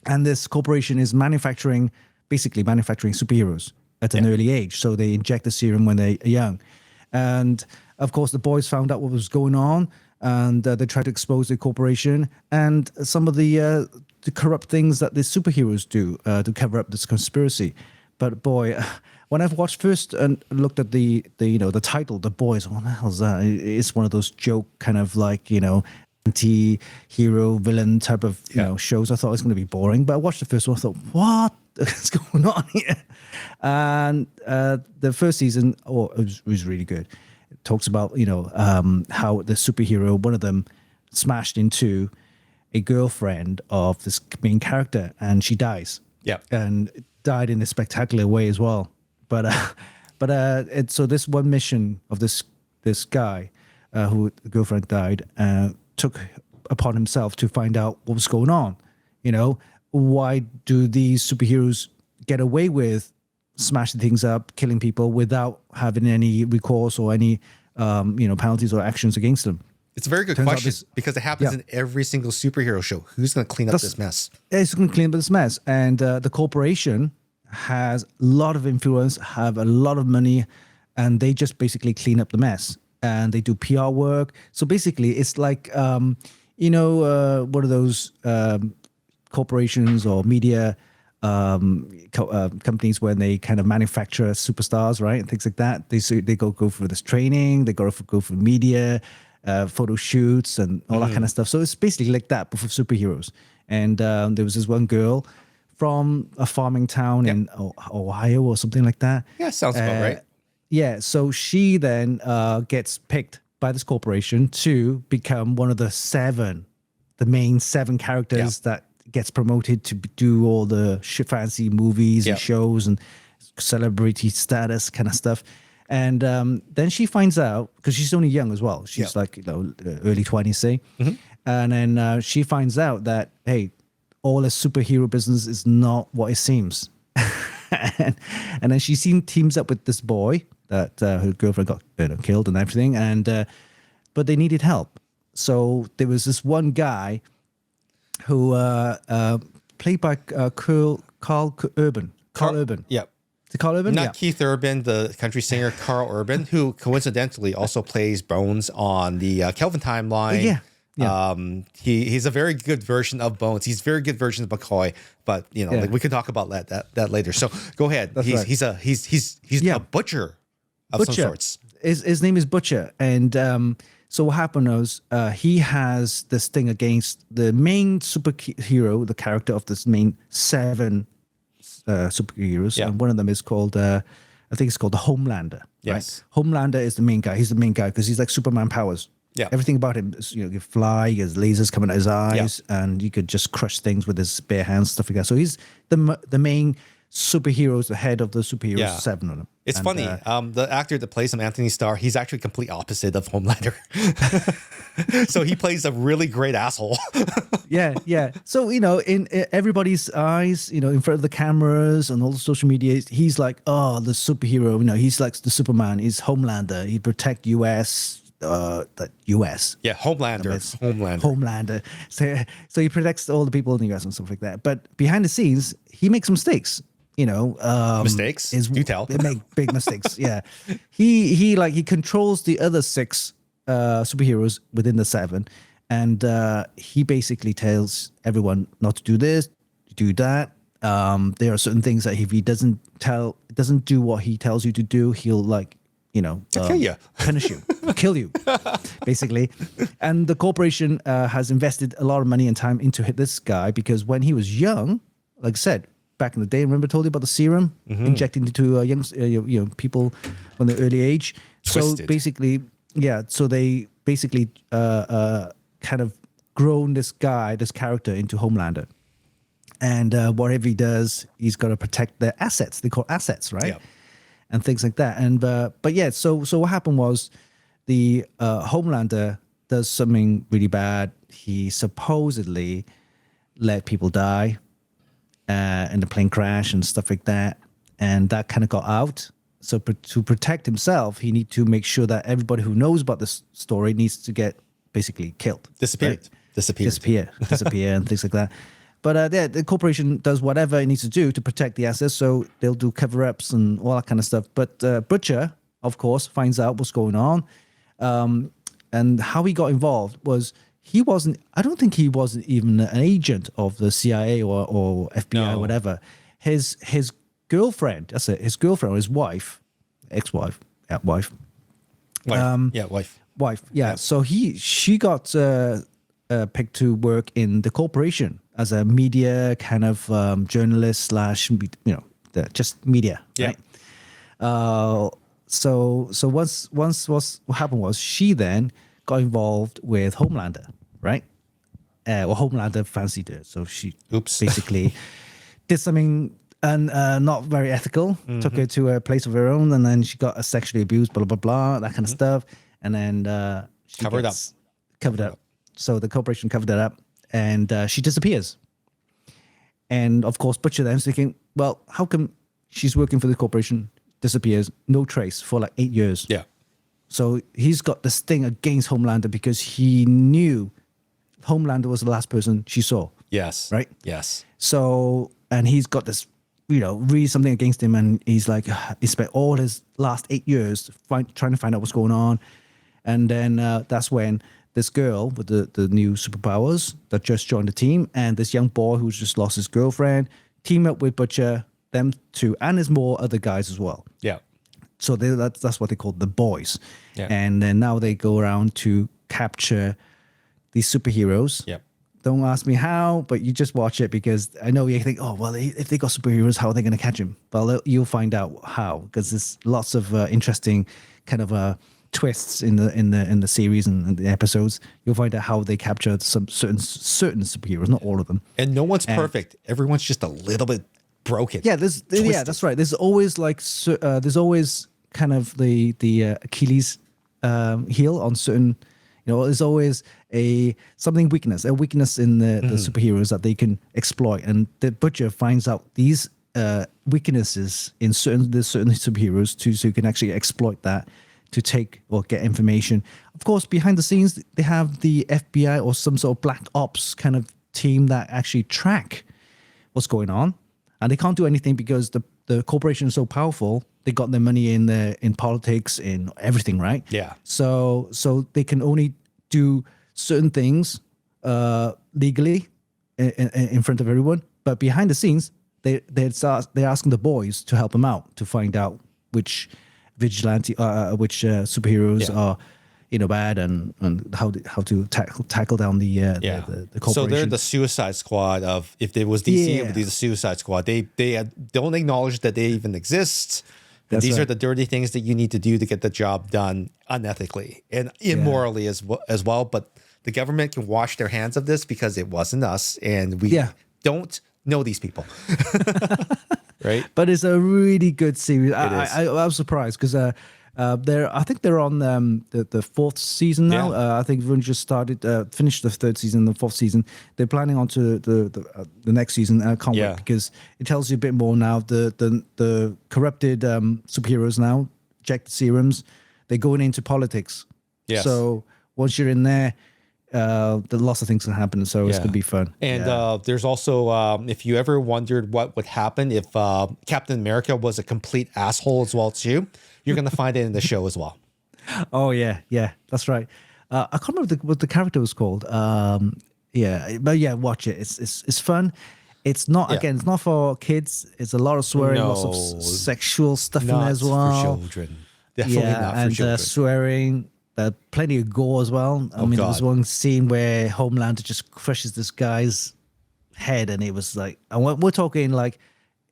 Speaker 2: And this corporation is basically manufacturing superheroes at an early age. So they inject the serum when they're young. And of course, the boys found out what was going on, and they tried to expose the corporation and some of the corrupt things that the superheroes do to cover up this conspiracy. But boy, when I've watched first and looked at the title, The Boys, what the hell is that? It's one of those joke kind of like, anti-hero villain type of shows. I thought it was going to be boring, but I watched the first one. I thought, what is going on here? And the first season, it was really good. It talks about how the superhero, one of them, smashed into a girlfriend of this main character, and she dies.
Speaker 1: Yeah,
Speaker 2: and died in a spectacular way as well. But so this one mission of this guy who the girlfriend died took upon himself to find out what was going on. Why do these superheroes get away with smashing things up, killing people without having any recourse or any penalties or actions against them?
Speaker 1: It's a very good question, because it happens in every single superhero show. Who's going to clean up this mess?
Speaker 2: It's going to clean up this mess. And the corporation has a lot of influence, have a lot of money, and they just basically clean up the mess. And they do PR work. So basically, it's like, one of those corporations or media companies where they kind of manufacture superstars, right? And things like that. They go for this training. They go for media, photo shoots and all that kind of stuff. So it's basically like that, but for superheroes. And there was this one girl from a farming town in Ohio or something like that.
Speaker 1: Yeah, sounds about right.
Speaker 2: Yeah, so she then gets picked by this corporation to become one of the main 7 characters that gets promoted to do all the fancy movies and shows and celebrity status kind of stuff. And then she finds out, because she's only young as well. She's like, early 20s, say. And then she finds out that, hey, all this superhero business is not what it seems. and then she teams up with this boy that her girlfriend got killed and everything. And but they needed help. So there was this one guy who played by Carl Urban. Carl Urban.
Speaker 1: Yeah.
Speaker 2: Is it Carl Urban?
Speaker 1: Not Keith Urban, the country singer Carl Urban, who coincidentally also plays Bones on the Kelvin timeline.
Speaker 2: Yeah.
Speaker 1: He's a very good version of Bones. He's a very good version of McCoy, but like we can talk about that later. So go ahead. He's a butcher of some sorts.
Speaker 2: His name is Butcher, and so what happened was he has this thing against the main superhero, the character of this main 7 superheroes, and one of them is called I think it's called the Homelander.
Speaker 1: Yes,
Speaker 2: right? Homelander is the main guy. He's the main guy because he's like Superman powers.
Speaker 1: Yeah,
Speaker 2: everything about him is, he can fly, he has lasers coming out his eyes, and he could just crush things with his bare hands, stuff like that. So he's the main superheroes, the head of the superheroes, 7 of them.
Speaker 1: It's funny. The actor that plays him, Anthony Starr, he's actually complete opposite of Homelander. So he plays a really great asshole.
Speaker 2: yeah. So, in everybody's eyes, in front of the cameras and all the social media, he's like, oh, the superhero. He's like the Superman. He's Homelander. He protect U.S., the U.S.
Speaker 1: Yeah, Homelander.
Speaker 2: So he protects all the people in the U.S. and stuff like that. But behind the scenes, he makes mistakes.
Speaker 1: Mistakes. Do tell.
Speaker 2: They make big mistakes. Yeah, he controls the other 6 superheroes within the 7, and he basically tells everyone not to do this, do that. There are certain things that if he doesn't do what he tells you to do, he'll kill you, punish you, kill you, basically. And the corporation has invested a lot of money and time into this guy because when he was young, like I said, back in the day, remember I told you about the serum injecting into young people from the early age.
Speaker 1: Twisted.
Speaker 2: So basically, so they basically kind of grown this character into Homelander. And whatever he does, he's got to protect their assets. They call assets, right?
Speaker 1: Yeah.
Speaker 2: And things like that. And so what happened was the Homelander does something really bad. He supposedly let people die in the plane crash and stuff like that, and that kind of got out. So to protect himself, he need to make sure that everybody who knows about this story needs to get basically killed,
Speaker 1: disappear,
Speaker 2: and things like that. But the corporation does whatever it needs to do to protect the assets, so they'll do cover-ups and all that kind of stuff. But Butcher, of course, finds out what's going on. And how he got involved was I don't think he wasn't even an agent of the CIA or FBI or whatever. His girlfriend, that's it, his girlfriend or his wife, ex-wife, wife. Wife, yeah. So she got picked to work in the corporation as a media kind of journalist / just media.
Speaker 1: Yeah.
Speaker 2: Right? So what happened was she then got involved with Homelander, right? Homelander fancied her, so she basically did something not very ethical. Took her to a place of her own, and then she got sexually abused, blah blah blah, that kind of stuff, and then she covered up. So the corporation covered it up, and she disappears. And of course, Butcher then is thinking, well, how come she's working for the corporation, disappears, no trace for like 8 years?
Speaker 1: Yeah.
Speaker 2: So he's got this thing against Homelander because he knew Homelander was the last person she saw.
Speaker 1: Yes.
Speaker 2: Right?
Speaker 1: Yes.
Speaker 2: So, and he's got this, really something against him. And he's like, he spent all his last 8 years trying to find out what's going on. And then that's when this girl with the new superpowers that just joined the team and this young boy who's just lost his girlfriend team up with Butcher, them two, and there's more other guys as well.
Speaker 1: Yeah.
Speaker 2: So that's what they call the boys.
Speaker 1: Yeah.
Speaker 2: And then now they go around to capture these superheroes.
Speaker 1: Yeah.
Speaker 2: Don't ask me how, but you just watch it because I know you think, oh, well, if they got superheroes, how are they going to catch him? Well, you'll find out how, because there's lots of interesting kind of twists in the series and the episodes. You'll find out how they capture some certain superheroes, not all of them.
Speaker 1: And no one's perfect. Everyone's just a little bit broken.
Speaker 2: Yeah, that's right. There's always there's always kind of the Achilles heel on certain. There's always a weakness in the superheroes that they can exploit, and the Butcher finds out these weaknesses in certain superheroes so you can actually exploit that to take or get information. Of course, behind the scenes, they have the FBI or some sort of black ops kind of team that actually track what's going on, and they can't do anything because the corporation is so powerful. They got their money in politics, in everything, right?
Speaker 1: Yeah.
Speaker 2: So they can only do certain things legally in front of everyone, but behind the scenes, they're asking the boys to help them out to find out which superheroes are bad and how to tackle down the corporation.
Speaker 1: So they're the Suicide Squad of, if there was DC, it would be the Suicide Squad. They don't acknowledge that they even exist. These are the dirty things that you need to do to get the job done unethically and immorally as well. But the government can wash their hands of this because it wasn't us, and we don't know these people. Right?
Speaker 2: But it's a really good series. I was surprised because I think they're on the fourth season now. I think everyone just finished the third season, the fourth season. They're planning on to the next season. I can't wait because it tells you a bit more now. The corrupted superheroes now, check the serums, they're going into politics.
Speaker 1: Yes.
Speaker 2: So once you're in there, lots of things can happen. So it's going to be fun.
Speaker 1: And there's also, if you ever wondered what would happen if Captain America was a complete asshole as well too, you're going to find it in the show as well.
Speaker 2: Oh, yeah, that's right. I can't remember what the character was called. Watch it. It's fun. It's not, again, it's not for kids. It's a lot of swearing, lots of sexual stuff in there as well.
Speaker 1: Not for children. Definitely not for children.
Speaker 2: Swearing, plenty of gore as well. I mean, there was one scene where Homelander just crushes this guy's head, and it was like, and we're talking like,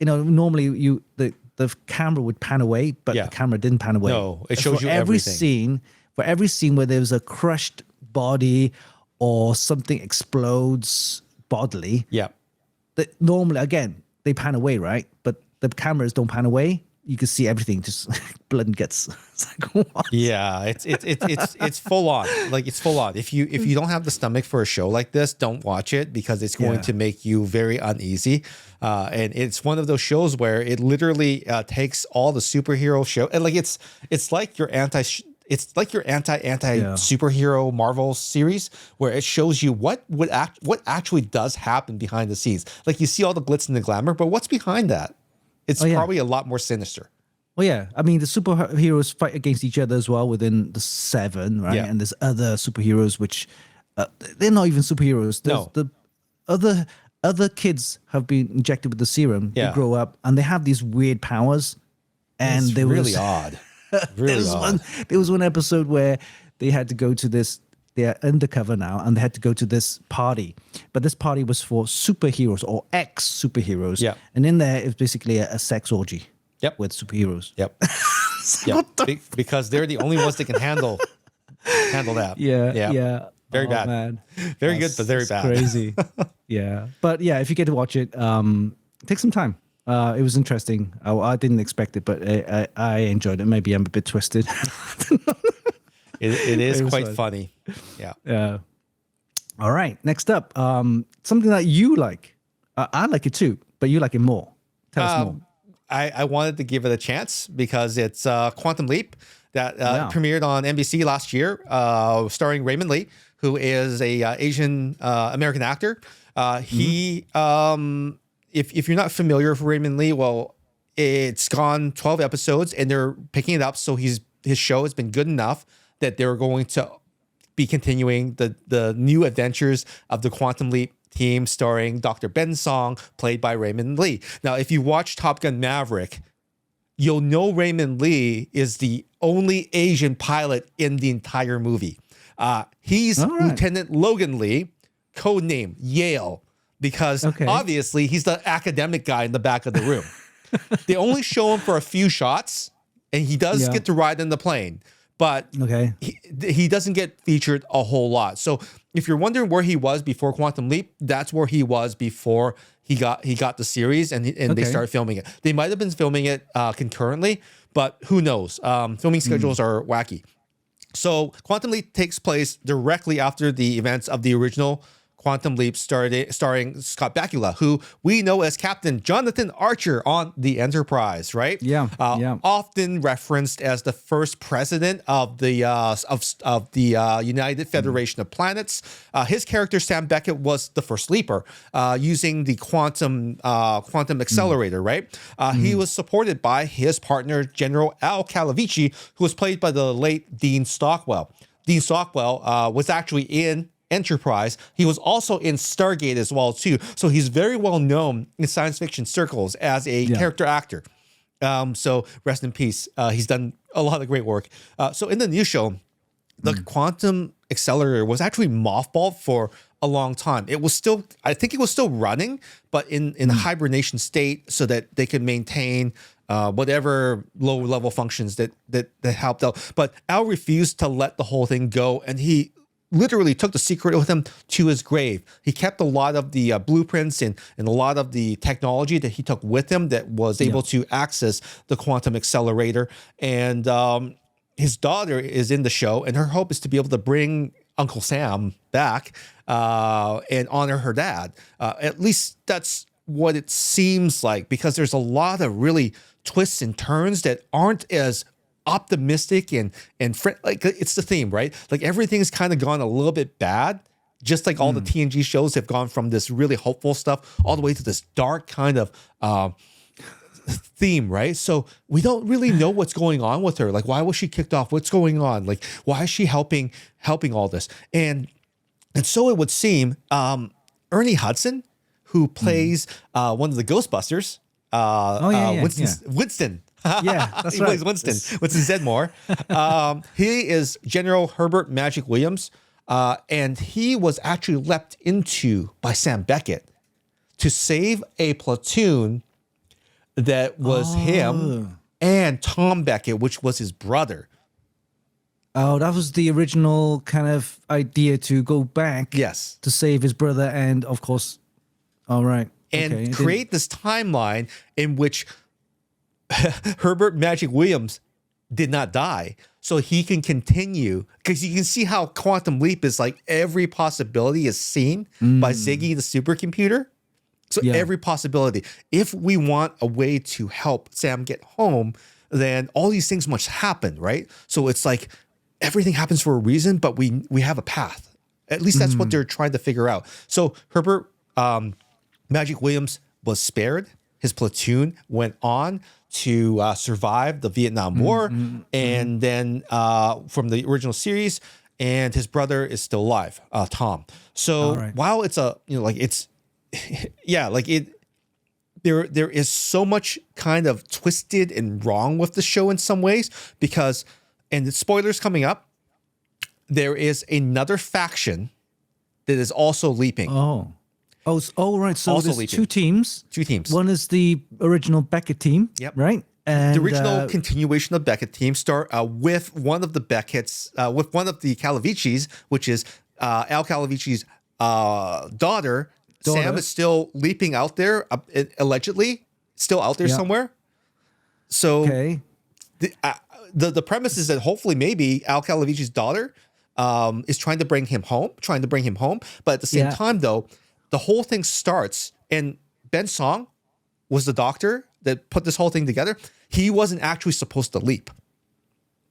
Speaker 2: normally the camera would pan away, but the camera didn't pan away.
Speaker 1: No, it shows you everything.
Speaker 2: For every scene where there's a crushed body or something explodes bodily, normally, again, they pan away, right? But the cameras don't pan away. You can see everything, just blood and guts. It's like, what?
Speaker 1: Yeah, it's full on. Like, it's full on. If you don't have the stomach for a show like this, don't watch it because it's going to make you very uneasy. And it's one of those shows where it literally takes all the superhero show, and like it's like your anti superhero Marvel series where it shows you what actually does happen behind the scenes. Like, you see all the glitz and the glamour, but what's behind that? It's probably a lot more sinister.
Speaker 2: Well, yeah. I mean, the superheroes fight against each other as well within the Seven, right? Yeah. And there's other superheroes which they're not even superheroes. The other kids have been injected with the serum. They grow up and they have these weird powers. And
Speaker 1: it's really odd. Really odd.
Speaker 2: There was one episode where they had to go to this. They're undercover now, and they had to go to this party. But this party was for superheroes or ex-superheroes. Yeah. And in there, it's basically a sex orgy.
Speaker 1: Yep.
Speaker 2: With superheroes.
Speaker 1: Yep. Because they're the only ones that can handle that.
Speaker 2: Yeah.
Speaker 1: Very bad.
Speaker 2: Man.
Speaker 1: Very good, but very bad.
Speaker 2: Crazy. Yeah. But yeah, if you get to watch it, take some time. It was interesting. I didn't expect it, but I enjoyed it. Maybe I'm a bit twisted.
Speaker 1: It is quite funny. Yeah.
Speaker 2: Yeah. All right. Next up, something that you like. I like it too, but you like it more. Tell us more.
Speaker 1: I wanted to give it a chance because it's Quantum Leap that premiered on NBC last year, starring Raymond Lee, who is a Asian American actor. He, if you're not familiar with Raymond Lee, well, it's gone 12 episodes and they're picking it up. So his show has been good enough that they're going to be continuing the new adventures of the Quantum Leap team, starring Dr. Ben Song, played by Raymond Lee. Now, if you watch Top Gun Maverick, you'll know Raymond Lee is the only Asian pilot in the entire movie. He's Lieutenant Logan Lee, codename Yale, because obviously he's the academic guy in the back of the room. They only show him for a few shots, and he does get to ride in the plane. But he doesn't get featured a whole lot. So if you're wondering where he was before Quantum Leap, that's where he was before he got the series and they
Speaker 2: Okay.
Speaker 1: started filming it. They might have been filming it concurrently, but who knows? Filming schedules are wacky. So Quantum Leap takes place directly after the events of the original Quantum Leap, starring Scott Bakula, who we know as Captain Jonathan Archer on the Enterprise, right?
Speaker 2: Yeah, yeah.
Speaker 1: Often referenced as the first president of the United Federation of Planets. His character Sam Beckett was the first leaper, using the quantum accelerator, right? He was supported by his partner General Al Calavici, who was played by the late Dean Stockwell. Dean Stockwell was actually in Enterprise. He was also in Stargate as well too. So he's very well known in science fiction circles as a character actor. So rest in peace. He's done a lot of great work. So in the new show, the quantum accelerator was actually mothballed for a long time. It was still, I think it was still running, but in hibernation state so that they could maintain whatever low level functions that helped out. But Al refused to let the whole thing go, and he literally took the secret with him to his grave. He kept a lot of the blueprints and a lot of the technology that he took with him that was able to access the quantum accelerator. And his daughter is in the show, and her hope is to be able to bring Uncle Sam back and honor her dad. At least that's what it seems like, because there's a lot of really twists and turns that aren't as optimistic and like it's the theme, right? Like everything's kind of gone a little bit bad, just like all the TNG shows have gone from this really hopeful stuff all the way to this dark kind of theme, right? So we don't really know what's going on with her. Like, why was she kicked off? What's going on? Like, why is she helping all this? And so it would seem Ernie Hudson, who plays one of the Ghostbusters, Winston.
Speaker 2: Yeah, that's
Speaker 1: he
Speaker 2: right.
Speaker 1: plays Winston Zedmore. He is General Herbert Magic Williams, and he was actually leapt into by Sam Beckett to save a platoon that was him and Tom Beckett, which was his brother.
Speaker 2: Oh, that was the original kind of idea, to go back.
Speaker 1: Yes.
Speaker 2: To save his brother and, of course, all right.
Speaker 1: And create this timeline in which Herbert Magic Williams did not die, so he can continue, because you can see how Quantum Leap is like every possibility is seen by Ziggy the supercomputer. So every possibility. If we want a way to help Sam get home, then all these things must happen, right? So it's like everything happens for a reason, but we have a path. At least that's what they're trying to figure out. So Herbert Magic Williams was spared. His platoon went on to survive the Vietnam War, and then from the original series, and his brother is still alive, Tom. So while it's there is so much kind of twisted and wrong with the show in some ways, because, and the spoilers coming up, there is another faction that is also leaping.
Speaker 2: Right. So
Speaker 1: Also
Speaker 2: there's
Speaker 1: leaping.
Speaker 2: two teams. One is the original Beckett team.
Speaker 1: Yep.
Speaker 2: Right. And
Speaker 1: the original continuation of Beckett team start with one of the Beckett's, with one of the Calavicis, which is Al Calavici's daughter. Sam is still leaping out there, allegedly, still out there somewhere. So the premise is that hopefully maybe Al Calavici's daughter is trying to bring him home. But at the same time, though, the whole thing starts, and Ben Song was the doctor that put this whole thing together. He wasn't actually supposed to leap.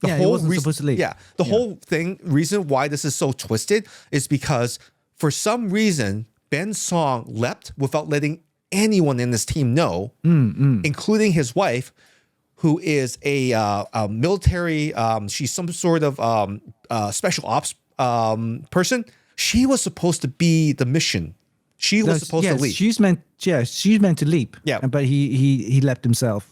Speaker 2: He wasn't supposed to leap.
Speaker 1: Yeah. The whole thing, reason why this is so twisted is because for some reason, Ben Song leapt without letting anyone in this team know, including his wife, who is a military, she's some sort of special ops person. She was supposed to be the mission. She was supposed to leap.
Speaker 2: She's meant to leap.
Speaker 1: Yeah.
Speaker 2: But he leapt himself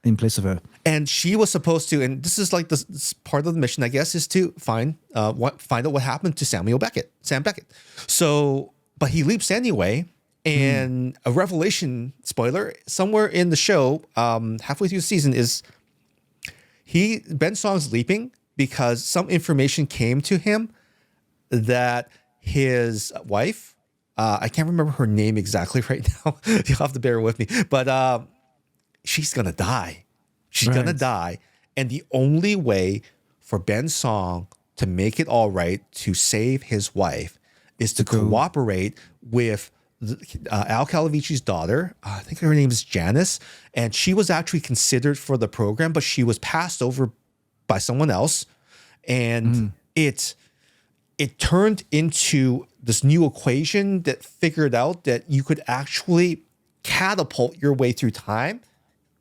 Speaker 2: in place of her.
Speaker 1: And she was supposed to, and this is like this part of the mission, I guess, is to find out what happened to Sam Beckett. So, but he leaps anyway. And a revelation, spoiler, somewhere in the show, halfway through the season, is Ben Song's leaping because some information came to him that his wife I can't remember her name exactly right now. You'll have to bear with me. But she's going to die. She's going to die. And the only way for Ben Song to make it all right, to save his wife, is to cooperate with Al Calavicci's daughter. I think her name is Janice. And she was actually considered for the program, but she was passed over by someone else. And it turned into this new equation that figured out that you could actually catapult your way through time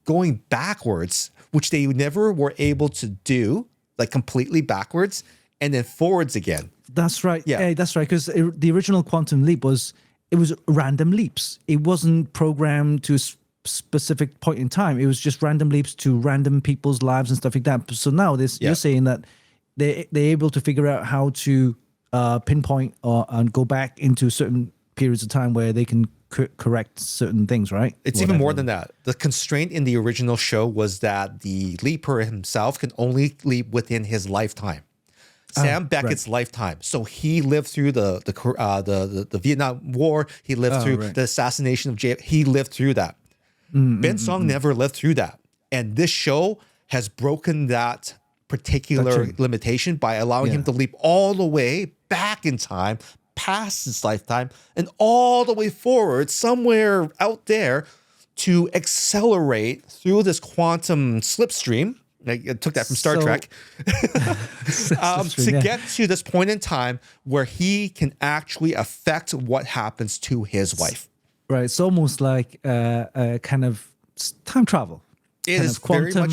Speaker 1: going backwards, which they never were able to do, like completely backwards and then forwards again.
Speaker 2: That's right.
Speaker 1: Yeah.
Speaker 2: That's right. Because the original Quantum Leap was random leaps. It wasn't programmed to a specific point in time. It was just random leaps to random people's lives and stuff like that. So now you're saying that they're able to figure out how to pinpoint and go back into certain periods of time where they can correct certain things, right?
Speaker 1: It's even more than that. The constraint in the original show was that the leaper himself can only leap within his lifetime. Sam Beckett's lifetime. So he lived through the Vietnam War. He lived through the assassination of JFK. He lived through that. Ben Song never lived through that. And this show has broken that particular limitation by allowing him to leap all the way back in time, past his lifetime, and all the way forward somewhere out there to accelerate through this quantum slipstream. I took that from Star Trek. To get to this point in time where he can actually affect what happens to his wife.
Speaker 2: Right. It's almost like a kind of time travel.
Speaker 1: It is very much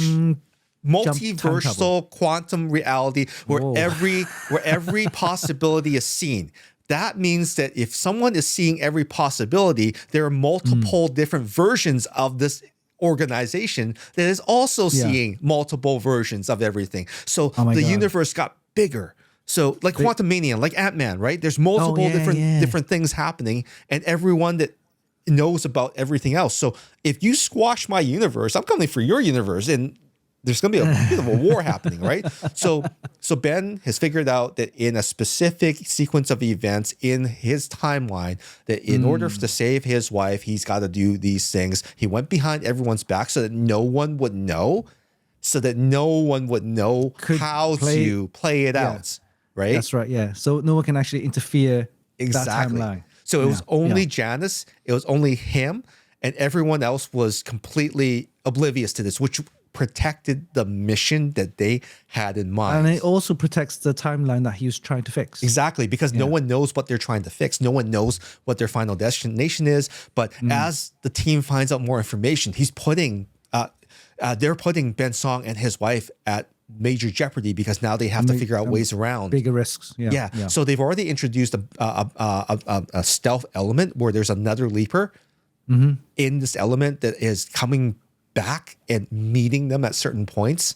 Speaker 1: multiversal quantum reality where every possibility is seen. That means that if someone is seeing every possibility, there are multiple different versions of this organization that is also seeing multiple versions of everything. So the universe got bigger. So like Quantumania, like Ant-Man, right? There's multiple different things happening, and everyone that knows about everything else. So if you squash my universe, I'm coming for your universe, and there's going to be a bit of a war happening, right? So Ben has figured out that in a specific sequence of events in his timeline, that in order to save his wife, he's got to do these things. He went behind everyone's back so that no one would know, how to play it out, right?
Speaker 2: That's right, yeah. So no one can actually interfere that timeline.
Speaker 1: So it was only Janice, it was only him, and everyone else was completely oblivious to this, which protected the mission that they had in mind.
Speaker 2: And it also protects the timeline that he was trying to fix.
Speaker 1: Exactly, because no one knows what they're trying to fix. No one knows what their final destination is. But as the team finds out more information, they're putting Ben Song and his wife at major jeopardy because now they have to figure out ways around.
Speaker 2: Bigger risks. Yeah.
Speaker 1: So they've already introduced a stealth element where there's another leaper in this element that is coming back and meeting them at certain points.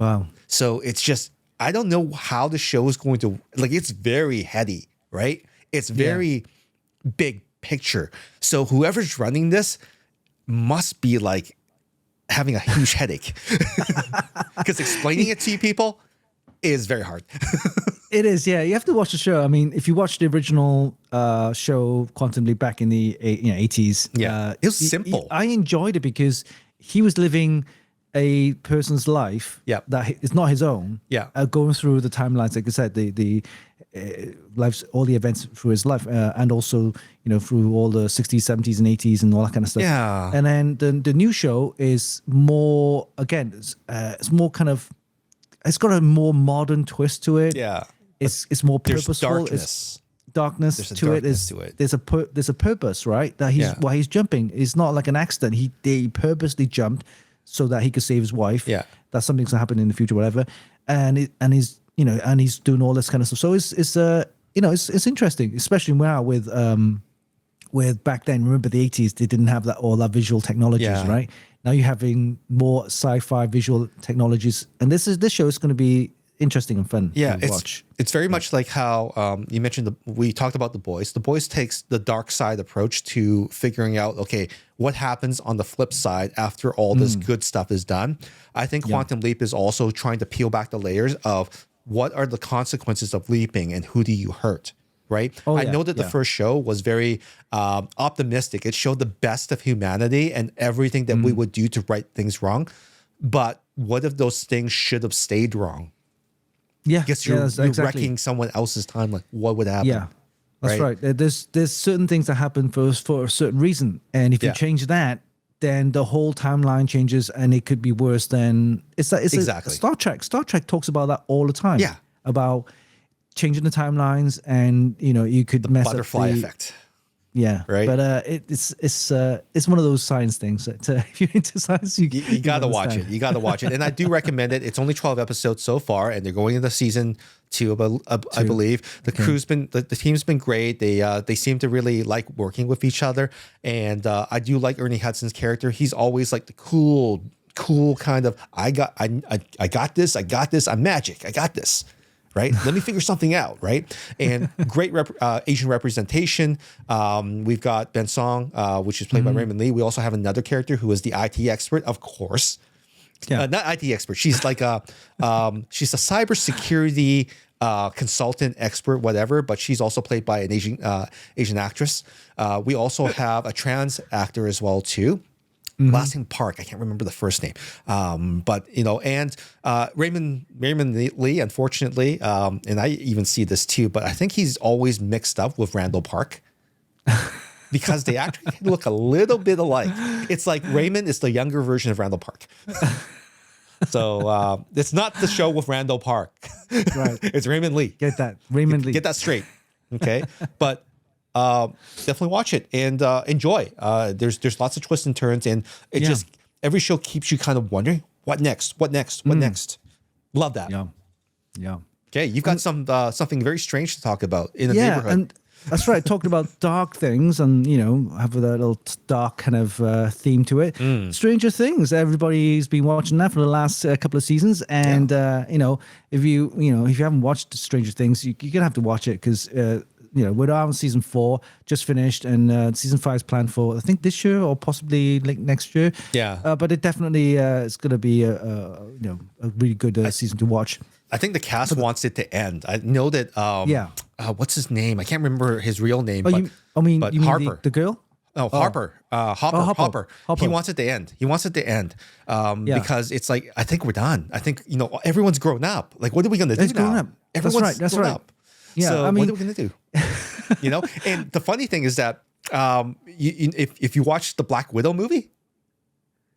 Speaker 2: Wow.
Speaker 1: So it's just, I don't know how the show is going to, like, it's very heady, right? It's very big picture. So whoever's running this must be like having a huge headache because explaining it to you people is very hard.
Speaker 2: It is, yeah. You have to watch the show. I mean, if you watch the original show Quantum Leap back in the 80s,
Speaker 1: it was simple.
Speaker 2: I enjoyed it because he was living a person's life that is not his own. Going through the timelines, like I said, the lives, all the events through his life, and also through all the 60s, 70s, and 80s, and all that kind of stuff.
Speaker 1: Yeah.
Speaker 2: And then the new show is more, again, it's more kind of, it's got a more modern twist to it.
Speaker 1: Yeah.
Speaker 2: It's more purposeful.
Speaker 1: There's darkness.
Speaker 2: There's darkness to it. There's a purpose, right? That why he's jumping. It's not like an accident. He purposely jumped so that he could save his wife.
Speaker 1: Yeah.
Speaker 2: That something's gonna happen in the future, whatever. And he's doing all this kind of stuff. So it's interesting, especially now with back then. Remember the 80s? They didn't have all that visual technologies, right? Now you're having more sci-fi visual technologies, and this show is going to be interesting and fun to watch.
Speaker 1: It's very much like how you mentioned we talked about The Boys. The Boys takes the dark side approach to figuring out, okay, what happens on the flip side after all this good stuff is done. I think Quantum Leap is also trying to peel back the layers of what are the consequences of leaping and who do you hurt, right?
Speaker 2: Oh,
Speaker 1: I
Speaker 2: yeah,
Speaker 1: know that the
Speaker 2: yeah.
Speaker 1: first show was very optimistic. It showed the best of humanity and everything that we would do to right things wrong. But what if those things should have stayed wrong?
Speaker 2: Yeah,
Speaker 1: Guess
Speaker 2: yeah,
Speaker 1: you're
Speaker 2: that's exactly.
Speaker 1: wrecking someone else's time. Like, what would happen?
Speaker 2: Yeah, that's
Speaker 1: Right?
Speaker 2: right. There's certain things that happen for a certain reason, and if you
Speaker 1: Yeah.
Speaker 2: change that, then the whole timeline changes, and it could be worse than it's
Speaker 1: Exactly.
Speaker 2: Star Trek. Star Trek talks about that all the time.
Speaker 1: Yeah.
Speaker 2: About changing the timelines, and you could mess
Speaker 1: Butterfly
Speaker 2: up the,
Speaker 1: effect.
Speaker 2: Yeah,
Speaker 1: Right?
Speaker 2: But it's one of those science things that if you're into science,
Speaker 1: You got to watch it. You got to watch it. And I do recommend it. It's only 12 episodes so far, and they're going into season 2, I believe. The crew's been, the team's been great. They seem to really like working with each other. And I do like Ernie Hudson's character. He's always like the cool kind of, I got this, I'm magic, I got this. Right? Let me figure something out, right? And great Asian representation. We've got Ben Song, which is played by Raymond Lee. We also have another character who is the IT expert, of course.
Speaker 2: Yeah.
Speaker 1: Not IT expert. She's like she's a cybersecurity consultant expert, whatever. But she's also played by an Asian actress. We also have a trans actor as well too. Last name Park. I can't remember the first name. But and Raymond Lee, unfortunately, and I even see this too, but I think he's always mixed up with Randall Park because they actually look a little bit alike. It's like Raymond is the younger version of Randall Park. So it's not the show with Randall Park.
Speaker 2: Right.
Speaker 1: It's Raymond Lee.
Speaker 2: Get that Raymond Lee.
Speaker 1: Get that straight. Okay. But definitely watch it and enjoy. There's lots of twists and turns, and it just every show keeps you kind of wondering what next. Love that.
Speaker 2: Yeah.
Speaker 1: Okay, you've got something very strange to talk about in the
Speaker 2: Yeah,
Speaker 1: neighborhood.
Speaker 2: and that's right. Talking about dark things, and have that little dark kind of theme to it. Stranger Things. Everybody's been watching that for the last couple of seasons, and if you haven't watched Stranger Things, you're gonna have to watch it because. We're on season 4, just finished, and season 5 is planned for I think this year or possibly like next year.
Speaker 1: Yeah.
Speaker 2: But it definitely is going to be a really good season to watch.
Speaker 1: I think the cast wants it to end. I know that. What's his name? I can't remember his real name.
Speaker 2: Oh,
Speaker 1: but,
Speaker 2: you mean
Speaker 1: Harper.
Speaker 2: the girl?
Speaker 1: Oh, Harper. Hopper. He wants it to end. Because it's like, I think we're done. I think, everyone's grown up. Like, what are we going to do now?
Speaker 2: Grown up.
Speaker 1: Everyone's
Speaker 2: That's
Speaker 1: grown
Speaker 2: right.
Speaker 1: up.
Speaker 2: Yeah,
Speaker 1: So
Speaker 2: I mean,
Speaker 1: what are we going to do? And the funny thing is that if you watch the Black Widow movie,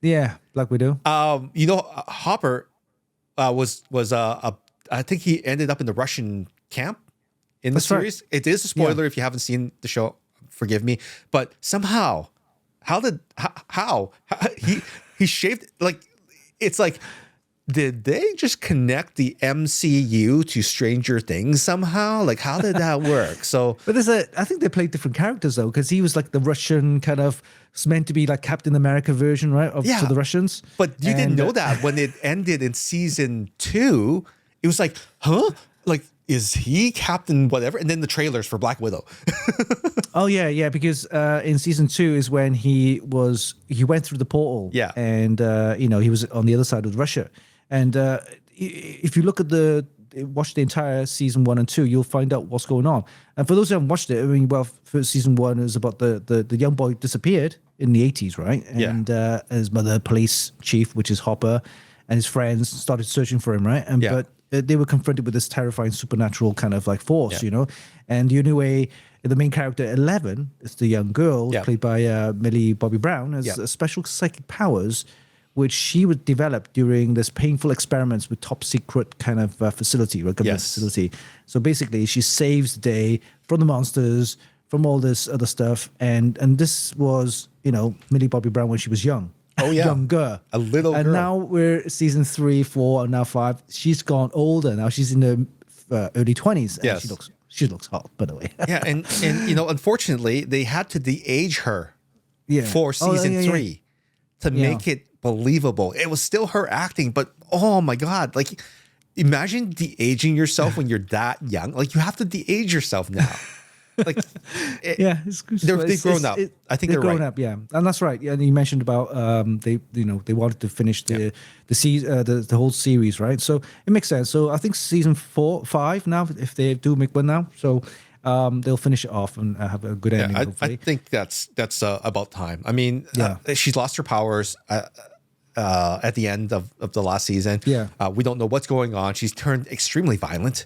Speaker 2: yeah, Black Widow.
Speaker 1: Hopper was I think he ended up in the Russian camp in the
Speaker 2: That's right.
Speaker 1: series. It is a spoiler if you haven't seen the show. Forgive me, but somehow, how he shaved like it's like. Did they just connect the MCU to Stranger Things somehow? Like, how did that work? So,
Speaker 2: But I think they played different characters though, because he was like the Russian kind of, it's meant to be like Captain America version, right? For the Russians.
Speaker 1: But you didn't know that when it ended in season 2. It was like, huh? Like, is he Captain whatever? And then the trailers for Black Widow.
Speaker 2: Oh yeah, because in season 2 is when he went through the portal.
Speaker 1: Yeah.
Speaker 2: And he was on the other side of Russia. And if you look at watch the entire season 1 and 2, you'll find out what's going on. And for those who haven't watched it, I mean, first season 1 is about the young boy disappeared in the 80s, right? And his mother, police chief, which is Hopper, and his friends started searching for him, right? And but they were confronted with this terrifying supernatural kind of like force, And the only way the main character 11 is the young girl played by Millie Bobby Brown, has special psychic powers, which she would develop during this painful experiments with top secret kind of facility, government facility. So basically, she saves the day from the monsters, from all this other stuff, and this was Millie Bobby Brown when she was young.
Speaker 1: Oh yeah,
Speaker 2: younger,
Speaker 1: a little
Speaker 2: and
Speaker 1: girl.
Speaker 2: now we're season 3, 4, and now 5. She's gone older now. She's in the early 20s. And
Speaker 1: Yes.
Speaker 2: she looks hot, by the way.
Speaker 1: Yeah, and unfortunately, they had to de-age her
Speaker 2: Yeah.
Speaker 1: for season 3 to make it believable. It was still her acting, but oh my god, like imagine de-aging yourself when you're that young. Like you have to de-age yourself now. Like they've grown up. I think they're
Speaker 2: grown
Speaker 1: right.
Speaker 2: up, yeah, and that's right. Yeah, and you mentioned about they wanted to finish the whole series, right? So it makes sense. So I think season 4, 5 now, if they do make one now. So they'll finish it off and have a good ending.
Speaker 1: I
Speaker 2: Hopefully,
Speaker 1: think that's about time. I mean, she's lost her powers at the end of the last season.
Speaker 2: Yeah.
Speaker 1: We don't know what's going on. She's turned extremely violent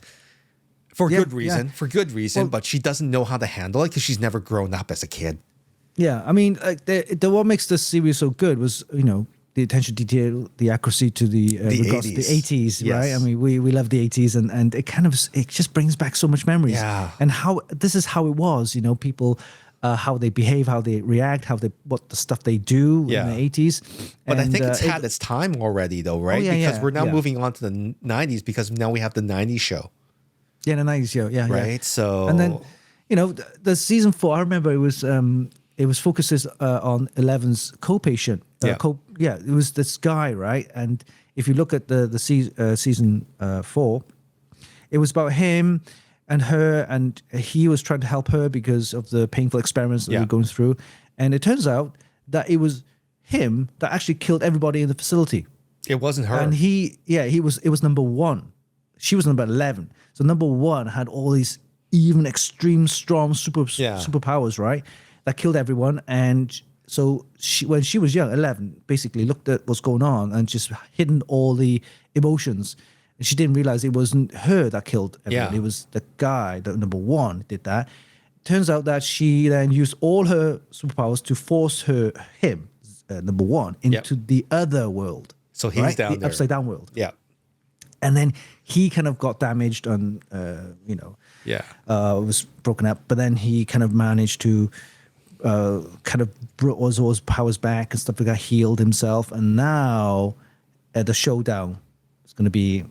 Speaker 1: for good reason. For good reason,
Speaker 2: Well,
Speaker 1: but she doesn't know how to handle it because she's never grown up as a kid.
Speaker 2: yeah. I mean, the what makes this series so good was the attention to detail, the accuracy to the 80s,
Speaker 1: Yes.
Speaker 2: right? I mean, we love the 80s, and it just brings back so much memories.
Speaker 1: Yeah.
Speaker 2: And how this is how it was, people, how they behave, how they react, what the stuff they do
Speaker 1: Yeah.
Speaker 2: in the 80s.
Speaker 1: But I
Speaker 2: And,
Speaker 1: think it's had its time already, though, right?
Speaker 2: yeah,
Speaker 1: because
Speaker 2: yeah,
Speaker 1: we're now
Speaker 2: yeah.
Speaker 1: moving on to the 90s because now we have the 90s show,
Speaker 2: yeah, the 90s show, yeah,
Speaker 1: right?
Speaker 2: yeah.
Speaker 1: So
Speaker 2: And then, the season 4, I remember it was focuses on Eleven's co-patient.
Speaker 1: Yeah.
Speaker 2: It was this guy, right? And if you look at the season 4, it was about him and her, and he was trying to help her because of the painful experiments that they were going through. And it turns out that it was him that actually killed everybody in the facility.
Speaker 1: it wasn't her.
Speaker 2: And it was number 1. She was number 11. So number 1 had all these even extreme strong superpowers, right? That killed everyone. And so when she was young, 11, basically looked at what's going on and just hidden all the emotions. And she didn't realize it wasn't her that killed everyone.
Speaker 1: Yeah.
Speaker 2: It was the guy, the number 1, did that. Turns out that she then used all her superpowers to force him, number 1, into the other world.
Speaker 1: So he's down
Speaker 2: the
Speaker 1: there.
Speaker 2: upside down world.
Speaker 1: Yeah.
Speaker 2: And then he kind of got damaged and,
Speaker 1: Yeah.
Speaker 2: was broken up. But then he kind of managed to kind of brought all his powers back and stuff like that, healed himself. And now the showdown is going to be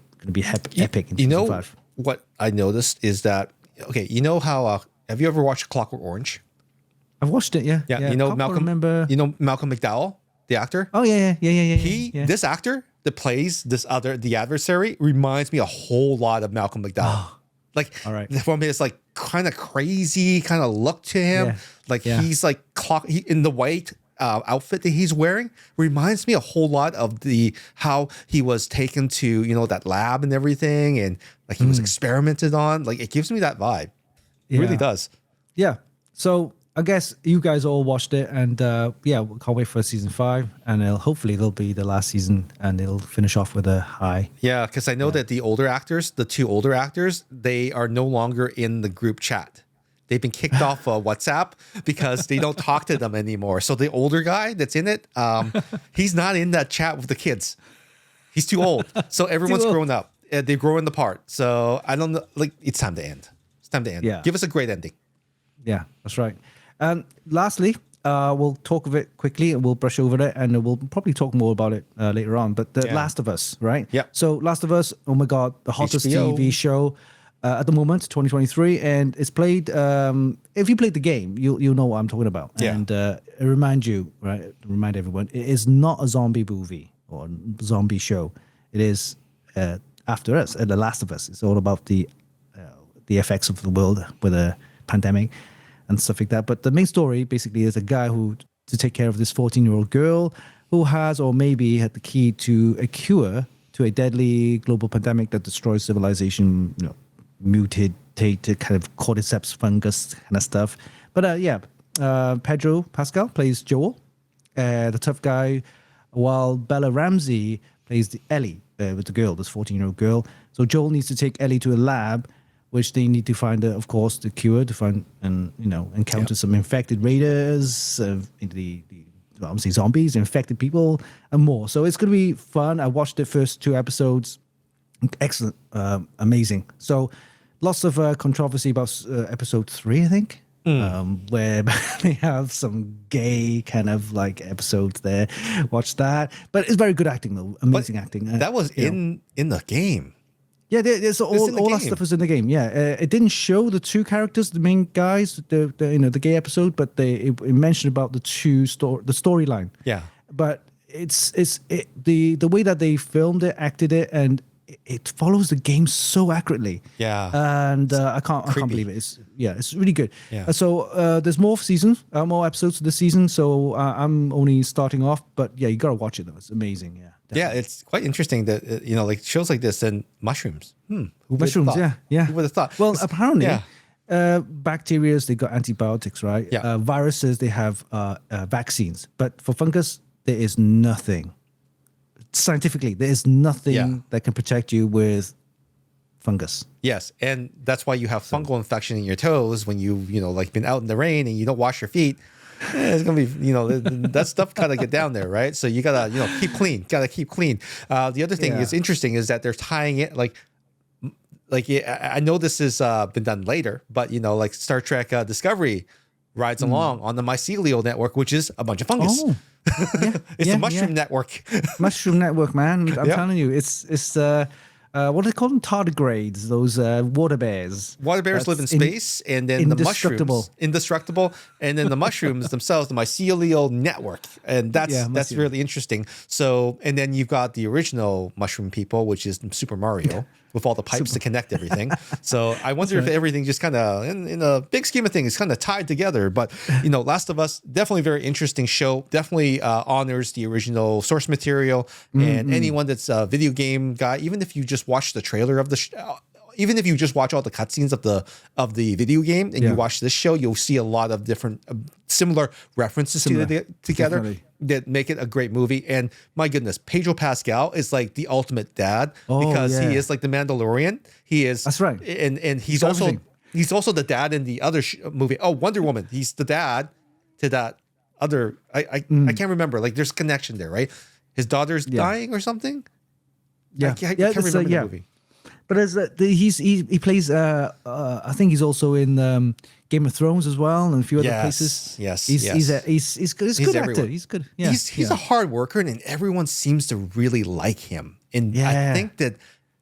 Speaker 2: epic in season 5.
Speaker 1: What I noticed is that, okay, you know how, have you ever watched Clockwork Orange?
Speaker 2: I've watched it, yeah.
Speaker 1: Yeah. You know
Speaker 2: Can't
Speaker 1: Malcolm,
Speaker 2: remember.
Speaker 1: Malcolm McDowell, the actor?
Speaker 2: Oh, yeah.
Speaker 1: This actor that plays the adversary reminds me a whole lot of Malcolm McDowell. Like,
Speaker 2: All right.
Speaker 1: from his like kind of crazy kind of look to him,
Speaker 2: Yeah.
Speaker 1: like
Speaker 2: Yeah.
Speaker 1: he's like in the white outfit that he's wearing reminds me a whole lot of how he was taken to that lab and everything, and like he was experimented on. Like, it gives me that vibe. It really does.
Speaker 2: Yeah. So I guess you guys all watched it, and we can't wait for season 5, and hopefully it'll be the last season, and it'll finish off with a high.
Speaker 1: Yeah, because I know that the two older actors, they are no longer in the group chat. They've been kicked off WhatsApp because they don't talk to them anymore. So the older guy that's in it, he's not in that chat with the kids. He's too old. So everyone's grown up. They're growing apart. So I don't know. Like, it's time to end. It's time to end.
Speaker 2: Yeah.
Speaker 1: Give us a great ending.
Speaker 2: Yeah, that's right. Lastly, we'll talk of it quickly, and we'll brush over it, and we'll probably talk more about it later on. But The Last of Us, right?
Speaker 1: Yeah.
Speaker 2: So Last of Us, oh my God, the hottest
Speaker 1: HBO.
Speaker 2: TV show at the moment, 2023, and it's played. If you played the game, you'll know what I'm talking about.
Speaker 1: Yeah.
Speaker 2: And remind everyone, it is not a zombie movie or zombie show. It is After Us, The Last of Us. It's all about the effects of the world with a pandemic and stuff like that. But the main story basically is a guy to take care of this 14-year-old girl who has, or maybe had the key to a cure to a deadly global pandemic that destroys civilization, mutated kind of cordyceps fungus kind of stuff. But Pedro Pascal plays Joel, the tough guy, while Bella Ramsey plays Ellie, with the girl, this 14-year-old girl. So Joel needs to take Ellie to a lab, which they need to find, of course, the cure to find and encounter some infected raiders, obviously zombies, infected people, and more. So it's going to be fun. I watched the first 2 episodes. Excellent, amazing. So lots of controversy about episode 3, I think, where they have some gay kind of like episodes there. Watch that, but it's very good acting though, amazing acting.
Speaker 1: That was in the game.
Speaker 2: Yeah, there's all that stuff is in the game. Yeah, it didn't show the 2 characters, the main guys, the gay episode, but it mentioned about the storyline.
Speaker 1: Yeah,
Speaker 2: but the way that they filmed it, acted it, and it follows the game so accurately.
Speaker 1: Yeah,
Speaker 2: and I can't believe it. It's really good.
Speaker 1: Yeah.
Speaker 2: So there's more more episodes this season. So I'm only starting off, but yeah, you gotta watch it though. It's amazing. Yeah.
Speaker 1: Yeah, it's quite interesting that like shows like this and mushrooms. Who would have
Speaker 2: Mushrooms,
Speaker 1: thought?
Speaker 2: yeah.
Speaker 1: Who would have thought?
Speaker 2: Well, apparently, Bacteria, they got antibiotics, right?
Speaker 1: Yeah.
Speaker 2: Viruses, they have vaccines. But for fungus, there is nothing. Scientifically, there is nothing that can protect you with fungus.
Speaker 1: Yes, and that's why you have fungal infection in your toes when you know, like been out in the rain and you don't wash your feet. It's gonna be, you know, that stuff gotta get down there, right? So you gotta, you know, keep clean. Gotta keep clean. The other thing is interesting is that they're tying it like I know this has been done later, but you know, like Star Trek Discovery rides along on the mycelial network, which is a bunch of fungus.
Speaker 2: Oh,
Speaker 1: It's a mushroom network.
Speaker 2: Mushroom network, man. I'm telling you, it's what do they call them? Tardigrades, those water bears.
Speaker 1: Water bears live in space, and then the mushrooms, indestructible, and then the mushrooms themselves, the mycelial network, and that's really interesting. So, and then you've got the original mushroom people, which is Super Mario, with all the pipes to connect everything. So I wonder if everything just kind of, in a big scheme of things, is kind of tied together. But you know, Last of Us, definitely very interesting show. Definitely honors the original source material, and anyone that's a video game guy, even if you just watch the trailer of the even if you just watch all the cutscenes of the video game and you watch this show, you'll see a lot of different similar references together
Speaker 2: Definitely.
Speaker 1: that make it a great movie. And my goodness, Pedro Pascal is like the ultimate dad because he is like the Mandalorian. He is.
Speaker 2: That's right.
Speaker 1: And he's also the dad in the other movie. Oh, Wonder Woman. He's the dad to that other. I can't remember. Like there's connection there, right? His daughter's dying or something.
Speaker 2: Yeah,
Speaker 1: I can't remember the movie.
Speaker 2: But as he plays, I think he's also in Game of Thrones as well, and a few other places.
Speaker 1: Yes,
Speaker 2: he's a good actor. He's good. Yeah,
Speaker 1: he's a hard worker, and everyone seems to really like him. And I think that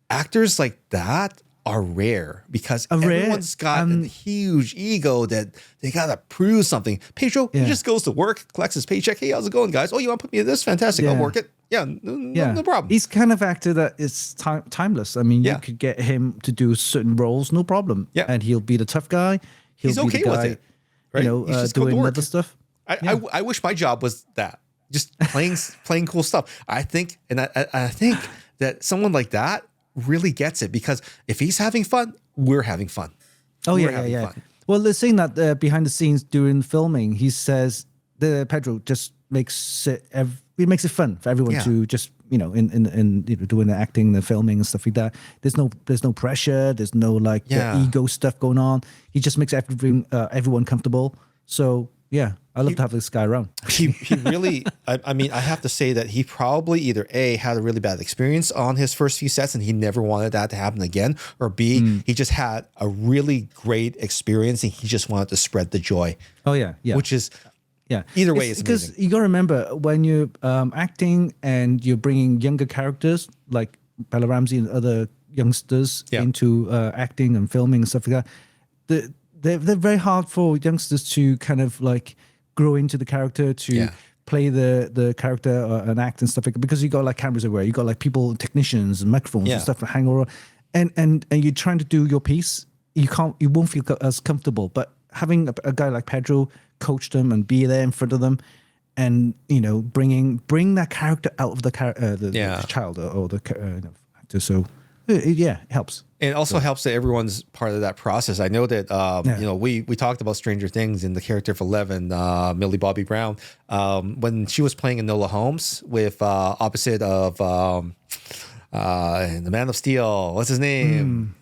Speaker 1: actors like that are rare because everyone's got a huge ego that they gotta prove something. Pedro, he just goes to work, collects his paycheck. Hey, how's it going, guys? Oh, you want to put me in this? Fantastic, I'll work it. Yeah, no problem.
Speaker 2: He's kind of actor that is timeless. I mean, you could get him to do certain roles, no problem.
Speaker 1: Yeah,
Speaker 2: and he'll be the tough guy.
Speaker 1: He's okay with it, right?
Speaker 2: You know, doing other stuff.
Speaker 1: I wish my job was that, just playing cool stuff. I think that someone like that really gets it because if he's having fun, we're having fun.
Speaker 2: Oh, we're having fun. Well, they're saying that behind the scenes during filming, he says the Pedro just makes it makes it fun for everyone to just, you know, in doing the acting, the filming and stuff like that. There's no pressure. There's no like ego stuff going on. He just makes everyone comfortable. So yeah, I love to have this guy around.
Speaker 1: He really, I mean, I have to say that he probably either A, had a really bad experience on his first few sets and he never wanted that to happen again, or B, he just had a really great experience and he just wanted to spread the joy.
Speaker 2: Oh yeah,
Speaker 1: which is. Yeah. Either way, it's
Speaker 2: because
Speaker 1: amazing.
Speaker 2: You got to remember when you're acting and you're bringing younger characters like Bella Ramsey and other youngsters into acting and filming and stuff like that. They're very hard for youngsters to kind of like grow into the character, to play the character and act and stuff like that, because you got like cameras everywhere, you got like people, technicians and microphones and stuff to hang over, and you're trying to do your piece. You won't feel as comfortable, but having a guy like Pedro coach them and be there in front of them, and you know, bring that character out of the child or the actor. So it helps.
Speaker 1: And it also helps that everyone's part of that process. I know that you know, we talked about Stranger Things and the character of Eleven, Millie Bobby Brown, when she was playing Enola Holmes with opposite of the Man of Steel. What's his name?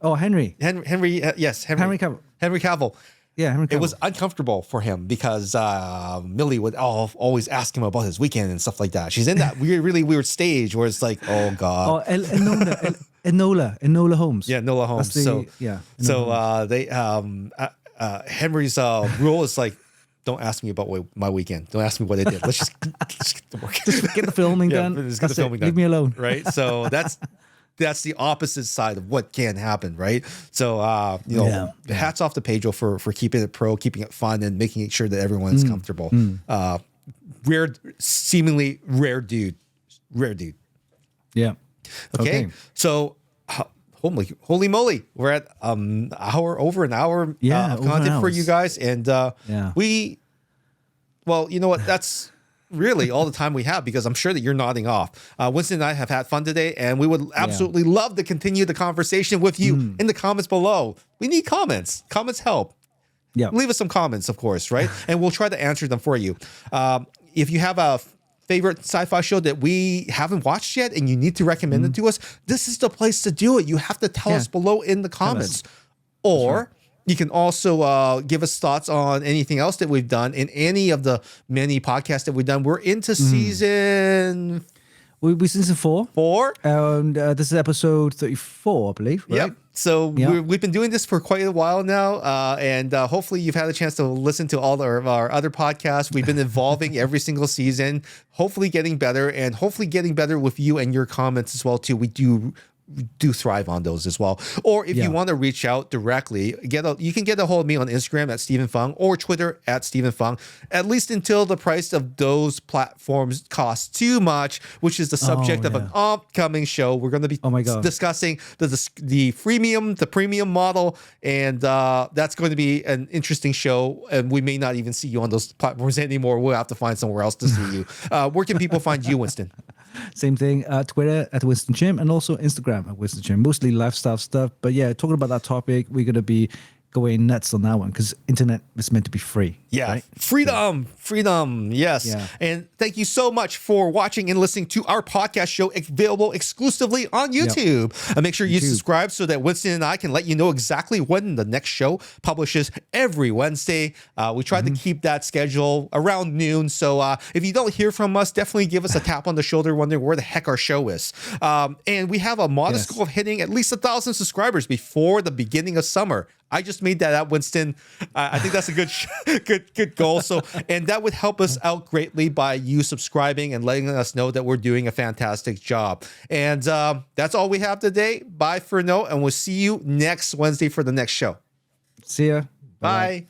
Speaker 1: Oh,
Speaker 2: Henry.
Speaker 1: Yes,
Speaker 2: Henry Cavill.
Speaker 1: Henry Cavill.
Speaker 2: Yeah, Henry Cavill.
Speaker 1: It was uncomfortable for him because Millie would always ask him about his weekend and stuff like that. She's in that really weird stage where it's like, oh god.
Speaker 2: Oh, Enola Holmes.
Speaker 1: Yeah, Enola Holmes. Henry's rule is like, don't ask me about my weekend. Don't ask me what I did. Let's just get to work.
Speaker 2: Just get the filming done.
Speaker 1: Just get the filming done.
Speaker 2: Leave me alone.
Speaker 1: Right. So that's the opposite side of what can happen, right? So, you know, hats off to Pedro for keeping it pro, keeping it fun, and making sure that everyone's comfortable. Seemingly rare dude.
Speaker 2: Yeah.
Speaker 1: Okay. So, holy moly, we're at over an hour of content for you guys, and well, you know what? really all the time we have, because I'm sure that you're nodding off. Winston and I have had fun today, and we would absolutely love to continue the conversation with you in the comments below. We need comments. Comments help.
Speaker 2: Yeah.
Speaker 1: Leave us some comments, of course, right? And we'll try to answer them for you. If you have a favorite sci-fi show that we haven't watched yet and you need to recommend it to us, this is the place to do it. You have to tell us below in the comments. Or you can also give us thoughts on anything else that we've done in any of the many podcasts that we've done. We're into season...
Speaker 2: We season 4. And this is episode 34, I believe, right?
Speaker 1: Yep. So we've been doing this for quite a while now, and hopefully you've had a chance to listen to all of our other podcasts. We've been evolving every single season, hopefully getting better, and hopefully getting better with you and your comments as well too. We do thrive on those as well. Or if you want to reach out directly, you can get a hold of me on Instagram at Stephen Fung or Twitter at Stephen Fung, at least until the price of those platforms costs too much, which is the subject of an upcoming show. We're going to be discussing the premium model, and that's going to be an interesting show, and we may not even see you on those platforms anymore. We'll have to find somewhere else to see you. Where can people find you, Winston?
Speaker 2: Same thing, Twitter at Winston Chim, and also Instagram at Winston Chim. Mostly lifestyle stuff. But yeah, talking about that topic, we're going to be going nuts on that one because internet is meant to be free.
Speaker 1: Yeah.
Speaker 2: Right?
Speaker 1: Freedom. Yes. Yeah. And thank you so much for watching and listening to our podcast show, available exclusively on YouTube. And make sure you subscribe so that Winston and I can let you know exactly when the next show publishes every Wednesday. We tried to keep that schedule around noon. So if you don't hear from us, definitely give us a tap on the shoulder, wondering where the heck our show is. And we have a modest goal of hitting at least 1,000 subscribers before the beginning of summer. I just made that up, Winston. I think that's a good goal. So, and that would help us out greatly by you subscribing and letting us know that we're doing a fantastic job. And that's all we have today. Bye for now, and we'll see you next Wednesday for the next show.
Speaker 2: See ya.
Speaker 1: Bye.